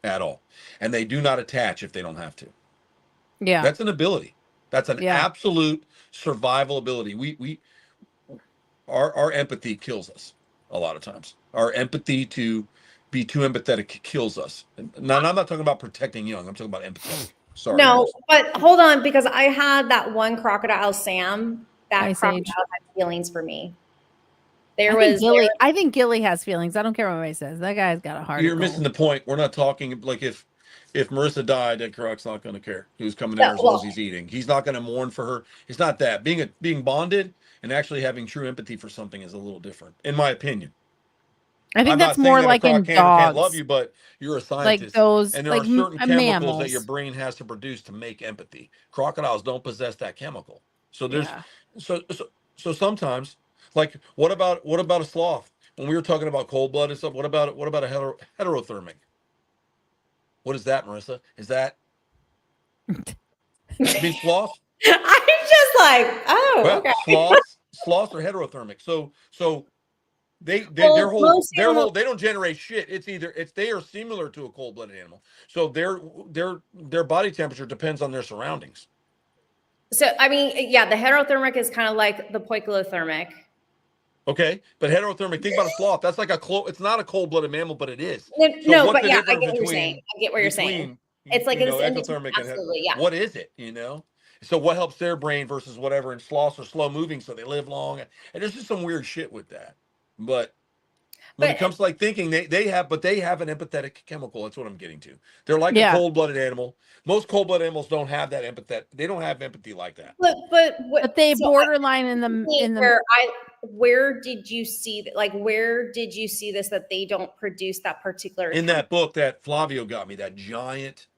At all. And they do not attach if they don't have to. Yeah. That's an ability. That's an absolute survival ability. Our empathy kills us a lot of times. Our empathy to be too empathetic kills us. Now, I'm not talking about protecting young. I'm talking about empathy. Sorry. No, but hold on, because I had that one crocodile, Sam. That crocodile had feelings for me. I think Gilly has feelings. I don't care what anybody says. That guy's got a heart. You're missing the point. We're not talking like if Marissa died, that Croc's not going to care who's coming in as well as he's eating. He's not going to mourn for her. It's not that. Being bonded and actually having true empathy for something is a little different, in my opinion. I think that's more like in dogs. Can't love you, but you're a scientist. Like those, and there are certain chemicals that your brain has to produce to make empathy. Crocodiles don't possess that chemical. So there's so sometimes, like what about a sloth? When we were talking about cold blood and stuff, what about a heterothermic? What is that, Marissa? Is that sloths? I'm just like, okay. Sloths are heterothermic. So their whole they don't generate shit. They are similar to a cold-blooded animal. So their body temperature depends on their surroundings. So I mean, the heterothermic is kind of like the poikilothermic. Okay, but heterothermic, think about a sloth. That's like it's not a cold-blooded mammal, but it is. I get what you're saying. I get what you're saying. It's like it's ectothermic absolutely, what is it, So what helps their brain versus whatever, and sloths are slow moving, so they live long. And there's just some weird shit with that. But when it comes to like thinking, they have an empathetic chemical. That's what I'm getting to. They're like a cold-blooded animal. Most cold-blooded animals don't have that empathy. They don't have empathy like that. But they borderline in the. Where did you see that? Like, where did you see this that they don't produce that particular? In that book that Flavio got me, that giant,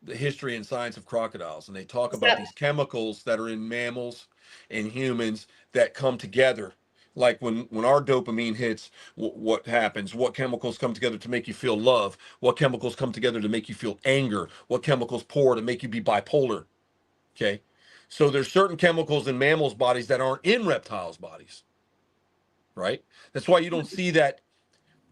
the history and science of crocodiles, and they talk about these chemicals that are in mammals and humans that come together Like when our dopamine hits, what happens? What chemicals come together to make you feel love? What chemicals come together to make you feel anger? What chemicals pour to make you be bipolar? Okay, so there's certain chemicals in mammals' bodies that aren't in reptiles' bodies, right? That's why you don't see that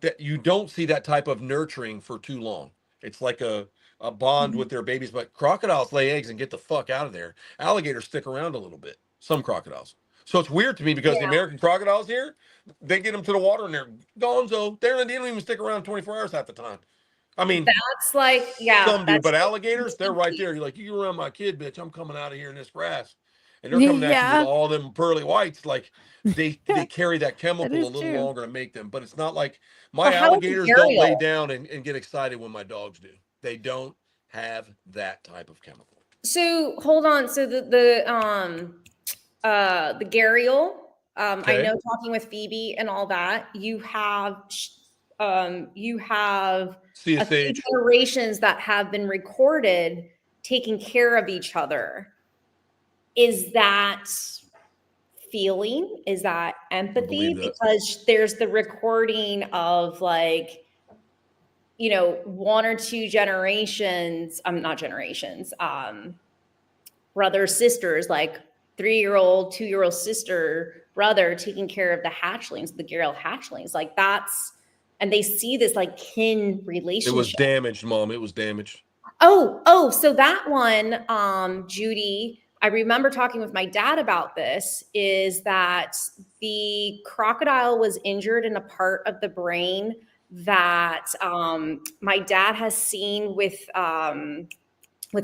type of nurturing for too long. It's like a bond with their babies, but crocodiles lay eggs and get the fuck out of there. Alligators stick around a little bit. Some crocodiles. So it's weird to me because the Yeah. American crocodiles here, they get them to the water and they're gonzo. They don't even stick around 24 hours half the time. I mean, That's like, yeah, some do, that's but alligators, they're right there. You're like, you around my kid, bitch. I'm coming out of here in this grass. And they're coming at you with Yeah, all them pearly whites. Like they carry that chemical a is little true. longer to make them. But it's not like Well, my how is alligators don't lay Ariel? down and get excited when my dogs do. They don't have that type of chemical. So hold on. So the gharial, I Okay. know talking with Phoebe and all that, you have a few CSH. generations that have been recorded taking care of each other. Is that feeling? Is that empathy? believe that. Because there's the recording of like, you know, one or two generations, not generations, brothers, sisters, like 3-year-old, 2-year-old sister, brother taking care of the hatchlings, the gharial hatchlings. Like that's, and they see this like kin It relationship. was damaged, Mom. It was damaged. Oh, so that one, Judy, I remember talking with my dad about this, is that the crocodile was injured in a part of the brain that my dad has seen with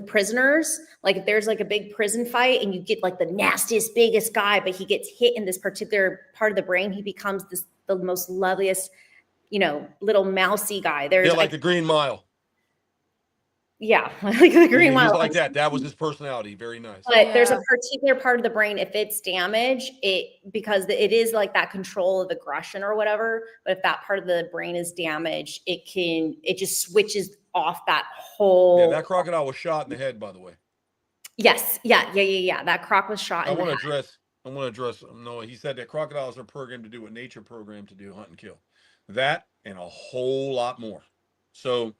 prisoners. Like if there's like a big prison fight and you get like the nastiest, biggest guy, but he gets hit in this particular part of the brain, he becomes the most loveliest, you know, little mousy guy. Yeah, like the Green Mile. Yeah, like the Green Mile. He's like that. That was his personality. Very nice. But there's a Yeah. particular part of the brain, if it's damaged, because it is like that control of aggression or whatever. But if that part of the brain is damaged, it just switches off that whole. Yeah, that crocodile was shot in the head, by the way. Yes, yeah. That croc was shot. I in the want to head. address Noah. He said that crocodiles are programmed to do what nature programmed to do, hunt and kill. That and a whole lot more. So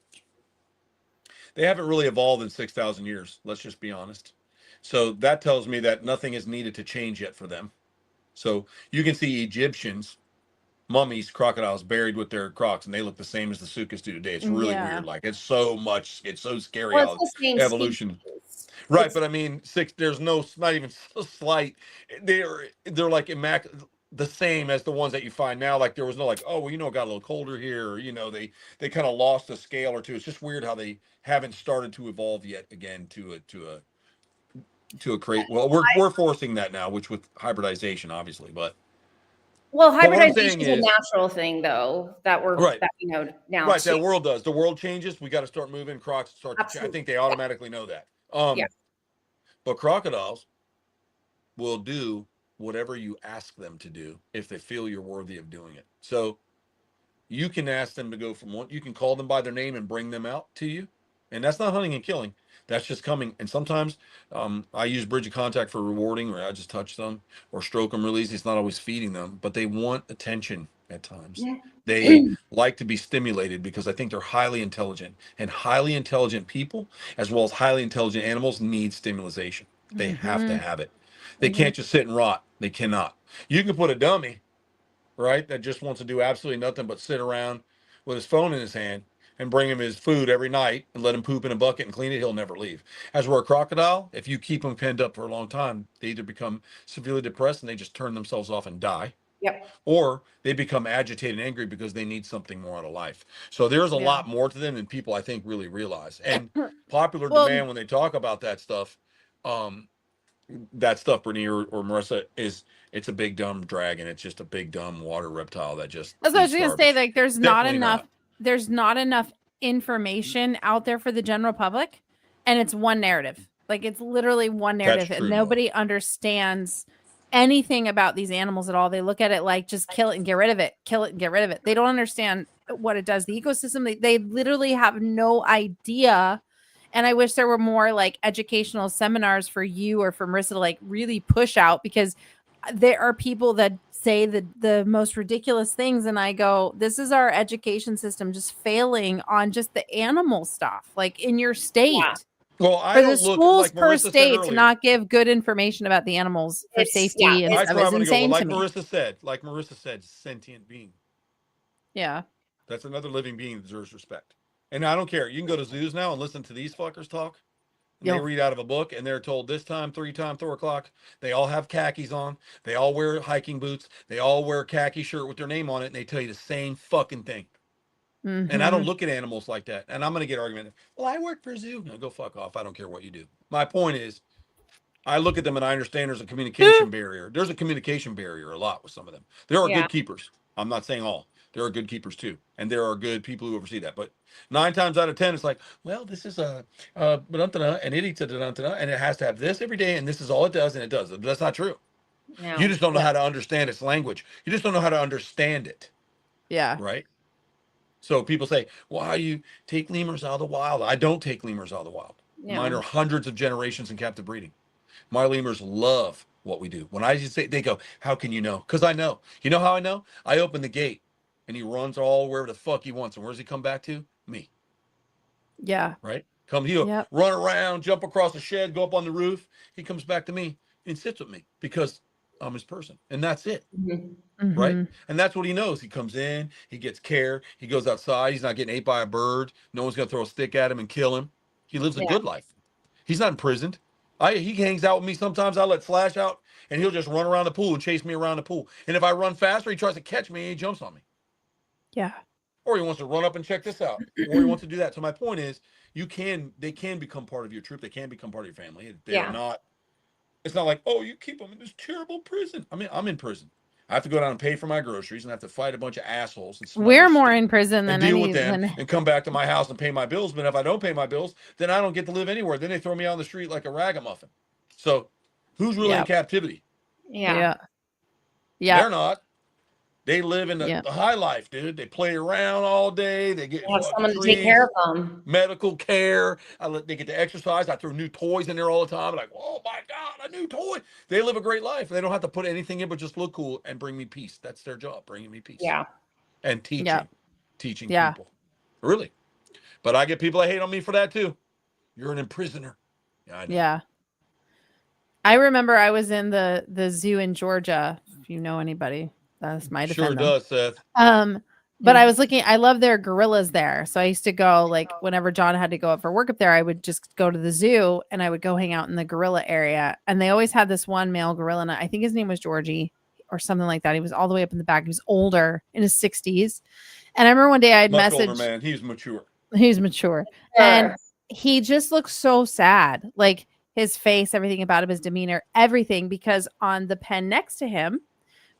they haven't really evolved in 6,000 years. Let's just be honest. So that tells me that nothing is needed to change yet for them. So you can see Egyptians, mummies, crocodiles buried with their crocs, and they look the same as the sukas do today. It's really Yeah. weird. Like it's so scary Well, how it's the same evolution. species. Right, It's- but I mean, there's not even so slight. They're like the same as the ones that you find now. Like there was no like, oh, well, it got a little colder here, or they kind of lost a scale or two. It's just weird how they haven't started to evolve yet again to a crate. Well, we're forcing that now, which with hybridization, obviously, but Well, what I'm hybridization saying is a is- natural thing, though, that we're Right. that now. right, too. that world does. The world changes. We got to start moving. Crocs start to change. I Absolutely. think they automatically know that. Yeah. But crocodiles will do whatever you ask them to do if they feel you're worthy of doing it. So you can ask them to go from one, you can call them by their name and bring them out to you. And that's not hunting and killing. That's just coming. And sometimes I use bridge of contact for rewarding, or I just touch them or stroke them really easy. It's not always feeding them, but they want attention at times. Yeah. They like to be stimulated because I think they're highly intelligent, and highly intelligent people, as well as highly intelligent animals, need stimulation. They have to have it. They can't just sit and rot. They cannot. You can put a dummy, right, that just wants to do absolutely nothing but sit around with his phone in his hand and bring him his food every night and let him poop in a bucket and clean it, he'll never leave. As where a crocodile, if you keep them penned up for a long time, they either become severely depressed and they just turn themselves off and die, Yep. or they become agitated and angry because they need something more out of life. So there's a Yeah. lot more to them than people, I think, really realize. And popular Well- demand when they talk about that stuff, Brittany or Marissa, it's a big dumb dragon. It's just a big dumb water reptile that just. That's what I was eats gonna say. garbage. Like, there's not Definitely enough. not. There's not enough information out there for the general public, and it's one narrative. Like, it's literally one narrative, true, and Noah. nobody understands anything about these animals at all. They look at it like just kill it and get rid of it. Kill it and get rid of it. They don't understand what it does. The ecosystem. They literally have no idea. And I wish there were more like educational seminars for you or for Marissa to like really push out, because there are people that say the most ridiculous things, and I go, this is our education system just failing on just the animal stuff, like in your state. Yeah. Well, I For the don't look schools like per Marissa said state to earlier. not give good information about the animals for It's- safety yeah, and I stuff try is to go, insane like to me. Marissa said, sentient being. Yeah. That's another living being that deserves respect. And I don't care. You can go to zoos now and listen to these fuckers talk. And they Yo. read out of a book and they're told this time, 4 o'clock. They all have khakis on. They all wear hiking boots. They all wear a khaki shirt with their name on it. And they tell you the same fucking thing. And I don't look at animals like that. And I'm going to get argument. Well, I work for a zoo. No, go fuck off. I don't care what you do. My point is, I look at them and I understand there's a communication barrier. There's a communication barrier a lot with some of them. There are Yeah. good keepers. I'm not saying all. There are good keepers too. And there are good people who oversee that. But 9 times out of 10, it's like, well, this is and it eats and it has to have this every day. And this is all it does. And it does. That's not true. No. You just don't know how to understand its language. You just don't know how to understand it. Yeah. Right. So people say, why you take lemurs out of the wild? I don't take lemurs out of the wild. No. Mine are hundreds of generations in captive breeding. My lemurs love what we do. When I just say, they go, how can you know? Because I know. You know how I know? I open the gate and he runs all wherever the fuck he wants. And where does he come back to? Me. Yeah. Right? He'll Yep. run around, jump across the shed, go up on the roof. He comes back to me and sits with me because I'm his person. And that's it. Mhm. Right? Mhm. And that's what he knows. He comes in, he gets care, he goes outside, he's not getting ate by a bird, no one's gonna throw a stick at him and kill him. He lives a Yeah. good life. He's not imprisoned. He hangs out with me sometimes. I let Flash out and he'll just run around the pool and chase me around the pool. And if I run faster, he tries to catch me and he jumps on me. Yeah. Or he wants to run up and check this out. Or he wants to do that. So my point is, they can become part of your troop, they can become part of your family. They're Yeah. not, it's not like, oh, you keep them in this terrible prison. I mean, I'm in prison. I have to go down and pay for my groceries and have to fight a bunch of assholes. And We're smugglers more in prison and than deal any with them than and come back to my house and pay my bills. But if I don't pay my bills, then I don't get to live anywhere. Then they throw me on the street like a ragamuffin. So who's really in Yep. captivity? Yeah. Yeah. Yeah. They're not. They live in the, Yeah. the high life, dude. They play around all day. They get They have fucking someone to take care treats, of them. medical care. They get to exercise. I throw new toys in there all the time. Like, oh my God, a new toy. They live a great life. They don't have to put anything in, but just look cool and bring me peace. That's their job, bringing me peace. Yeah. And teaching. Yeah. Teaching Yeah. people. Really. But I get people that hate on me for that too. You're an imprisoner. Yeah, I know. Yeah. I remember I was in the zoo in Georgia. If you know anybody, that's my Sure defend them. does, Seth. But I was looking, I love their gorillas there. So I used to go, like, whenever John had to go up for work up there, I would just go to the zoo and I would go hang out in the gorilla area. And they always had this one male gorilla. And I think his name was Georgie or something like that. He was all the way up in the back. He was older, in his 60s. And I remember one day I had Much older messaged, man. He's mature. he's mature. And he just looked so sad. Like his face, everything about him, his demeanor, everything, because on the pen next to him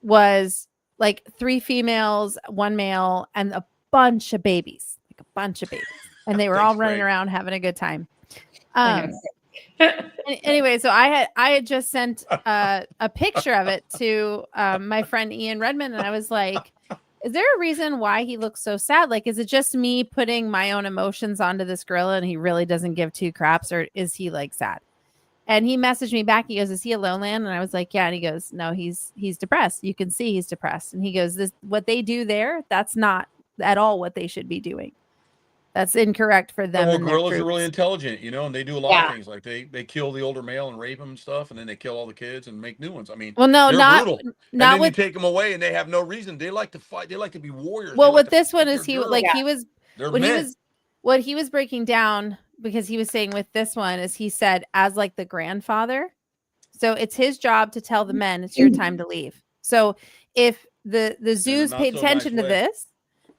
was like 3 females, 1 male, and a bunch of babies, like a bunch of babies. And they were all Thanks, running Greg. around having a good time. Anyway, so I had just sent a picture of it to my friend Ian Redmond, and I was like, is there a reason why he looks so sad? Like, is it just me putting my own emotions onto this gorilla and he really doesn't give 2 craps, or is he like sad? And he messaged me back. He goes, is he a lowland? And I was like, yeah. And he goes, no, he's depressed. You can see he's depressed. And he goes, this, what they do there, that's not at all what they should be doing. That's incorrect for them. Well, and their gorillas are troops. really intelligent, you know, and they do a lot Yeah. of things. Like they kill the older male and rape them and stuff, and then they kill all the kids and make new ones. I mean, Well, no, they're not brutal. And not then with. you take them away, and they have no reason. They like to fight. They like to be warriors. Well, They like with to this one fight is their he girls. like Yeah. he was They're what he men. was what he was breaking down, because he was saying with this one is he said as like the grandfather. So it's his job to tell the men it's your time to leave. So if the zoos not paid so attention nice to way. this,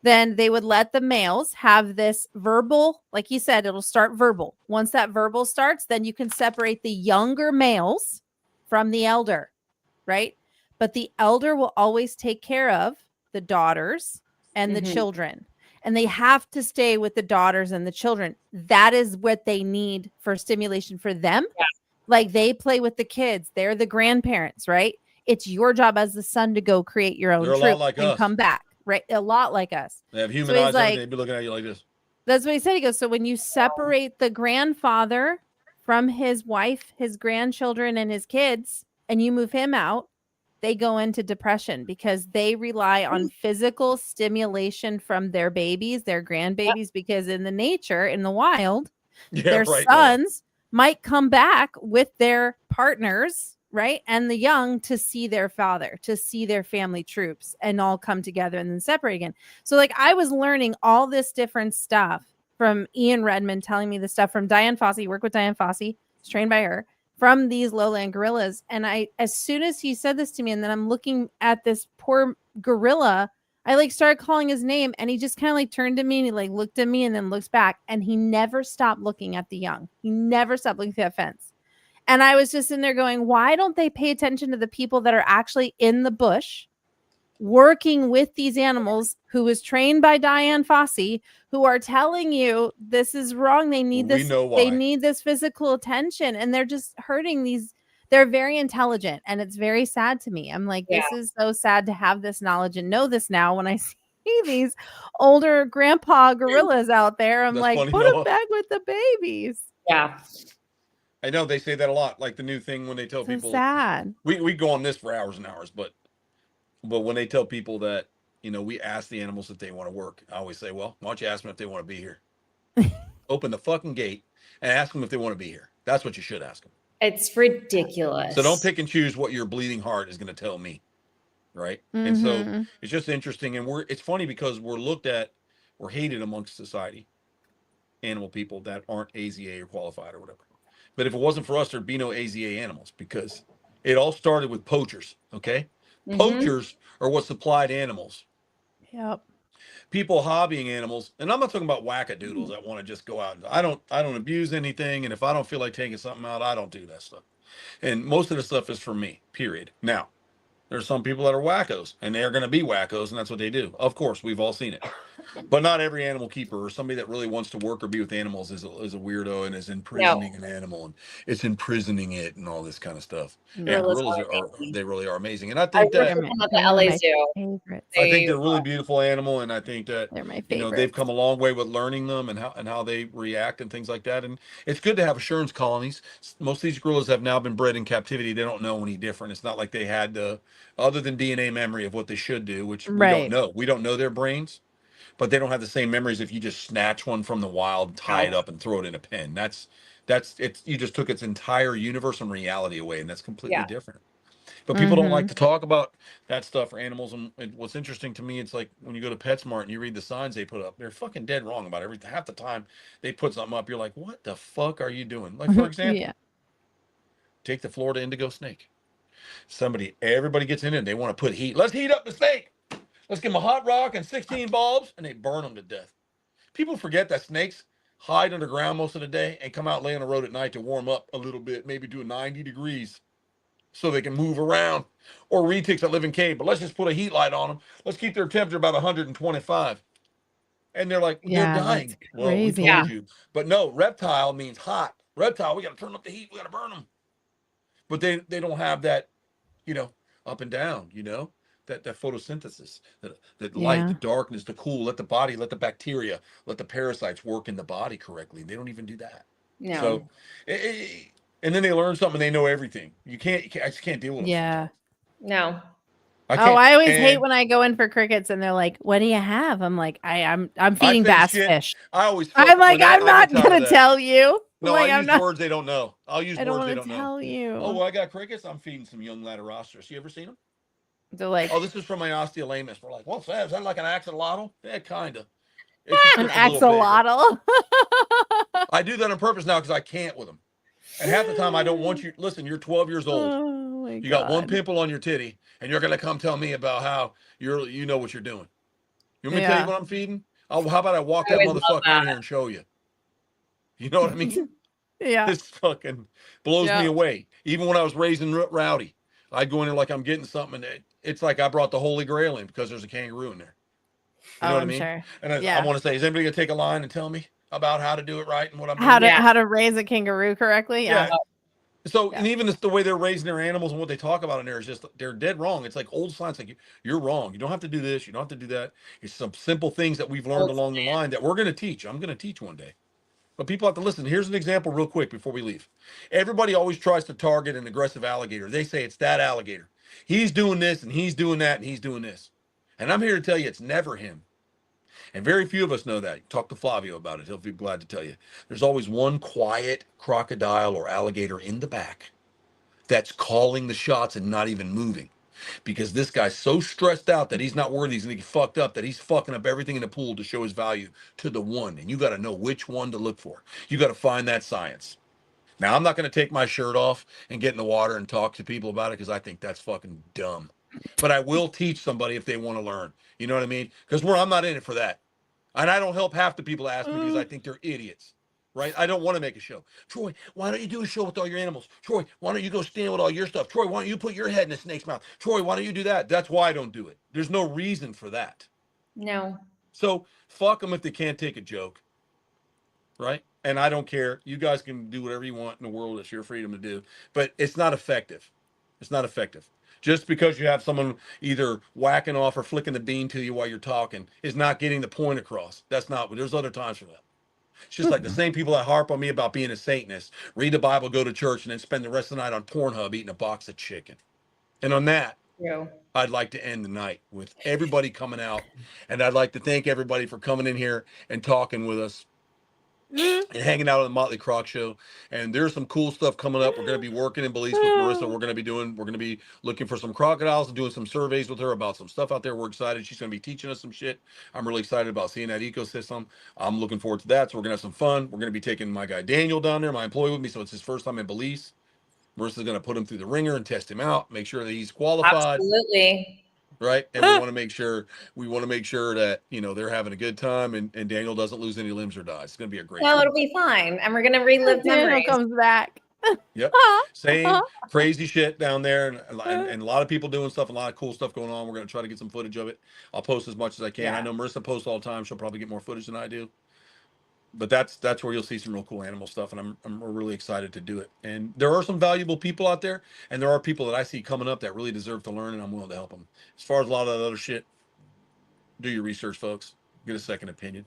then they would let the males have this verbal, like he said, it'll start verbal. Once that verbal starts, then you can separate the younger males from the elder, right? But the elder will always take care of the daughters and the Mhm. children. And they have to stay with the daughters and the children. That is what they need for stimulation for them. Yeah. Like they play with the kids. They're the grandparents, right? It's your job as the son to go create your own They're a lot troop like and us. come back, right? A lot like us. They have human So he's eyes. like- Everything. They'd be looking at you like this. That's what he said. He goes, so when you separate the grandfather from his wife, his grandchildren, and his kids, and you move him out, they go into depression because they rely on physical stimulation from their babies, their grandbabies, because in the nature, in the wild, Yeah, their right. No. sons might come back with their partners, right? And the young to see their father, to see their family troops and all come together and then separate again. So like I was learning all this different stuff from Ian Redmond telling me the stuff from Diane Fossey, work with Diane Fossey, was trained by her, from these lowland gorillas. And I, as soon as he said this to me, and then I'm looking at this poor gorilla, I like started calling his name and he just kind of like turned to me and he like looked at me and then looks back and he never stopped looking at the young. He never stopped looking through that fence. And I was just in there going, why don't they pay attention to the people that are actually in the bush working with these animals, who was trained by Diane Fossey, who are telling you this is wrong. They need this. They need this physical attention, and they're just hurting these. They're very intelligent, and it's very sad to me. I'm like, this is so sad to have this knowledge and know this now. When I see these older grandpa gorillas out there, I'm like, put them back with the babies. Yeah. I know they say that a lot. Like the new thing when they tell people, sad. We go on this for hours and hours, but when they tell people that, you know, we ask the animals if they want to work, I always say, well, why don't you ask them if they want to be here? Open the fucking gate and ask them if they want to be here. That's what you should ask them. It's ridiculous. So don't pick and choose what your bleeding heart is going to tell me. Right. Mm-hmm. And so it's just interesting. And it's funny because we're hated amongst society, animal people that aren't AZA or qualified or whatever. But if it wasn't for us, there'd be no AZA animals, because it all started with poachers. Okay. Mm-hmm. Poachers are what supplied animals. Yep. People hobbying animals, and I'm not talking about wackadoodles that want to just go out. I don't abuse anything, and if I don't feel like taking something out, I don't do that stuff. And most of the stuff is for me. Period. Now, there's some people that are wackos, and they're going to be wackos, and that's what they do. Of course, we've all seen it. But not every animal keeper or somebody that really wants to work or be with animals is a weirdo and is imprisoning an animal, and it's imprisoning it and all this kind of stuff. And gorillas they really are amazing. And I think that the LA Zoo. I think they're a really beautiful animal, and I think that they're my favorite. You know, they've come a long way with learning them and how they react and things like that. And it's good to have assurance colonies. Most of these gorillas have now been bred in captivity. They don't know any different. It's not like they had other than DNA memory of what they should do, which we don't know. We don't know their brains, but they don't have the same memories if you just snatch one from the wild, tie it up, and throw it in a pen. That's it. You just took its entire universe and reality away, and that's completely different. But people don't like to talk about that stuff for animals. And what's interesting to me, it's like when you go to PetSmart and you read the signs they put up, they're fucking dead wrong about everything. Half the time they put something up, you're like, what the fuck are you doing? Like, for example, take the Florida indigo snake. Everybody gets in it and they want to put heat. Let's heat up the snake. Let's give them a hot rock and 16 bulbs, and they burn them to death. People forget that snakes hide underground most of the day and come out lay on the road at night to warm up a little bit, maybe do 90 degrees so they can move around. Or retics that live in cave, but let's just put a heat light on them. Let's keep their temperature about 125. And they're like, they're dying. Well, we told you. But no, reptile means hot. Reptile, we got to turn up the heat. We got to burn them. But they don't have that, you know, up and down, you know, that photosynthesis, that light, the darkness, the cool, let the body, let the bacteria, let the parasites work in the body correctly. They don't even do that. No. So, and then they learn something and they know everything. I just can't deal with them. Yeah. No. I always hate when I go in for crickets and they're like, "What do you have?" I'm like, I'm feeding bass fish. I'm like, I'm not gonna tell you. No, like, I use words they don't know. I'll use words they don't know. Tell you. Oh, well, I got crickets. I'm feeding some young Laterostris. You ever seen them? They're like, oh, this is from my osteolaemus. We're like, what's that? Is that like an axolotl? Yeah, kind of. An axolotl. I do that on purpose now because I can't with them. And half the time I don't want you. Listen, you're 12 years old. Oh, you got one pimple on your titty, and you're gonna come tell me about how you know what you're doing. You want me to tell you what I'm feeding? Oh, how about I walk that motherfucker in here and show you? You know what I mean? Yeah. This fucking blows me away. Even when I was raising Rowdy, I'd go in there like I'm getting something, and it's like I brought the Holy Grail in because there's a kangaroo in there. You know what I mean? Sure. And I want to say, is anybody gonna take a line and tell me about how to do it right and what I'm doing? How to raise a kangaroo correctly? Yeah. So, and even the way they're raising their animals and what they talk about in there is just, they're dead wrong. It's like old science, like you're wrong. You don't have to do this. You don't have to do that. It's some simple things that we've learned along the line that we're going to teach. I'm going to teach one day. But people have to listen. Here's an example real quick before we leave. Everybody always tries to target an aggressive alligator. They say it's that alligator. He's doing this and he's doing that and he's doing this. And I'm here to tell you it's never him. And very few of us know that. Talk to Flavio about it. He'll be glad to tell you. There's always one quiet crocodile or alligator in the back that's calling the shots and not even moving. Because this guy's so stressed out that he's not worthy, he's gonna get fucked up, that he's fucking up everything in the pool to show his value to the one. And you got to know which one to look for. You got to find that science. Now, I'm not going to take my shirt off and get in the water and talk to people about it because I think that's fucking dumb. But I will teach somebody if they want to learn. You know what I mean? Because I'm not in it for that. And I don't help half the people that ask me because I think they're idiots. Right? I don't want to make a show. Troy, why don't you do a show with all your animals? Troy, why don't you go stand with all your stuff? Troy, why don't you put your head in a snake's mouth? Troy, why don't you do that? That's why I don't do it. There's no reason for that. No. So fuck them if they can't take a joke. Right? And I don't care. You guys can do whatever you want in the world. It's your freedom to do. But it's not effective. It's not effective. Just because you have someone either whacking off or flicking the bean to you while you're talking is not getting the point across. That's not. There's other times for that. It's just like the same people that harp on me about being a Satanist, read the Bible, go to church, and then spend the rest of the night on Pornhub eating a box of chicken. And on that, I'd like to end the night with everybody coming out. And I'd like to thank everybody for coming in here and talking with us and hanging out on the Motley Croc show. And there's some cool stuff coming up. We're going to be working in Belize with Marissa. We're going to be looking for some crocodiles and doing some surveys with her about some stuff out there. We're excited. She's going to be teaching us some shit. I'm really excited about seeing that ecosystem. I'm looking forward to that. So we're going to have some fun. We're going to be taking my guy Daniel down there, my employee, with me. So it's his first time in Belize. Marissa's going to put him through the ringer and test him out, make sure that he's qualified. Absolutely. Right. And we want to make sure that, they're having a good time and Daniel doesn't lose any limbs or die. It's going to be a great No, time. it'll be fine. And we're going to relive Daniel memories. comes back. Yep. Same crazy shit down there. And a lot of people doing stuff, a lot of cool stuff going on. We're going to try to get some footage of it. I'll post as much as I can. Yeah. I know Marissa posts all the time. She'll probably get more footage than I do. But that's where you'll see some real cool animal stuff, and I'm really excited to do it. And there are some valuable people out there, and there are people that I see coming up that really deserve to learn, and I'm willing to help them. As far as a lot of that other shit, do your research, folks. Get a second opinion,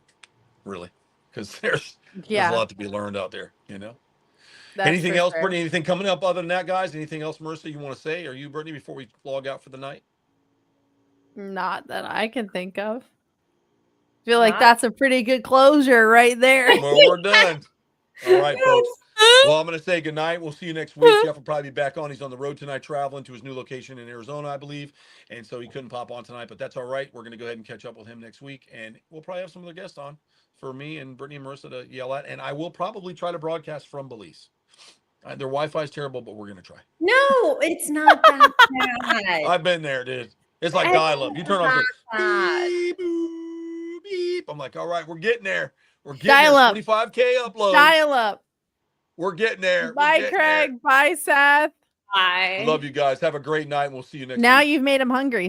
really, because there's a lot to be learned out there. That's anything else, sure. Brittany? Anything coming up other than that, guys? Anything else, Marissa, you want to say? Or you, Brittany, before we log out for the night? Not that I can think of. I feel like that's a pretty good closure right there. Well, we're done. All right, folks. Well, I'm going to say goodnight. We'll see you next week. Jeff will probably be back on. He's on the road tonight traveling to his new location in Arizona, I believe. And so he couldn't pop on tonight, but that's all right. We're going to go ahead and catch up with him next week. And we'll probably have some other guests on for me and Brittany and Marissa to yell at. And I will probably try to broadcast from Belize. Their Wi-Fi is terrible, but we're going to try. No, it's not that bad. I've been there, dude. It's like dial-up. You turn on the beep, beep. I'm like, all right, we're getting there. We're getting Dial there. up. 25K uploads. Dial up. We're getting there. Bye, Craig. Bye, Seth. Bye. Love you guys. Have a great night. And we'll see you next week. Now you've made him hungry.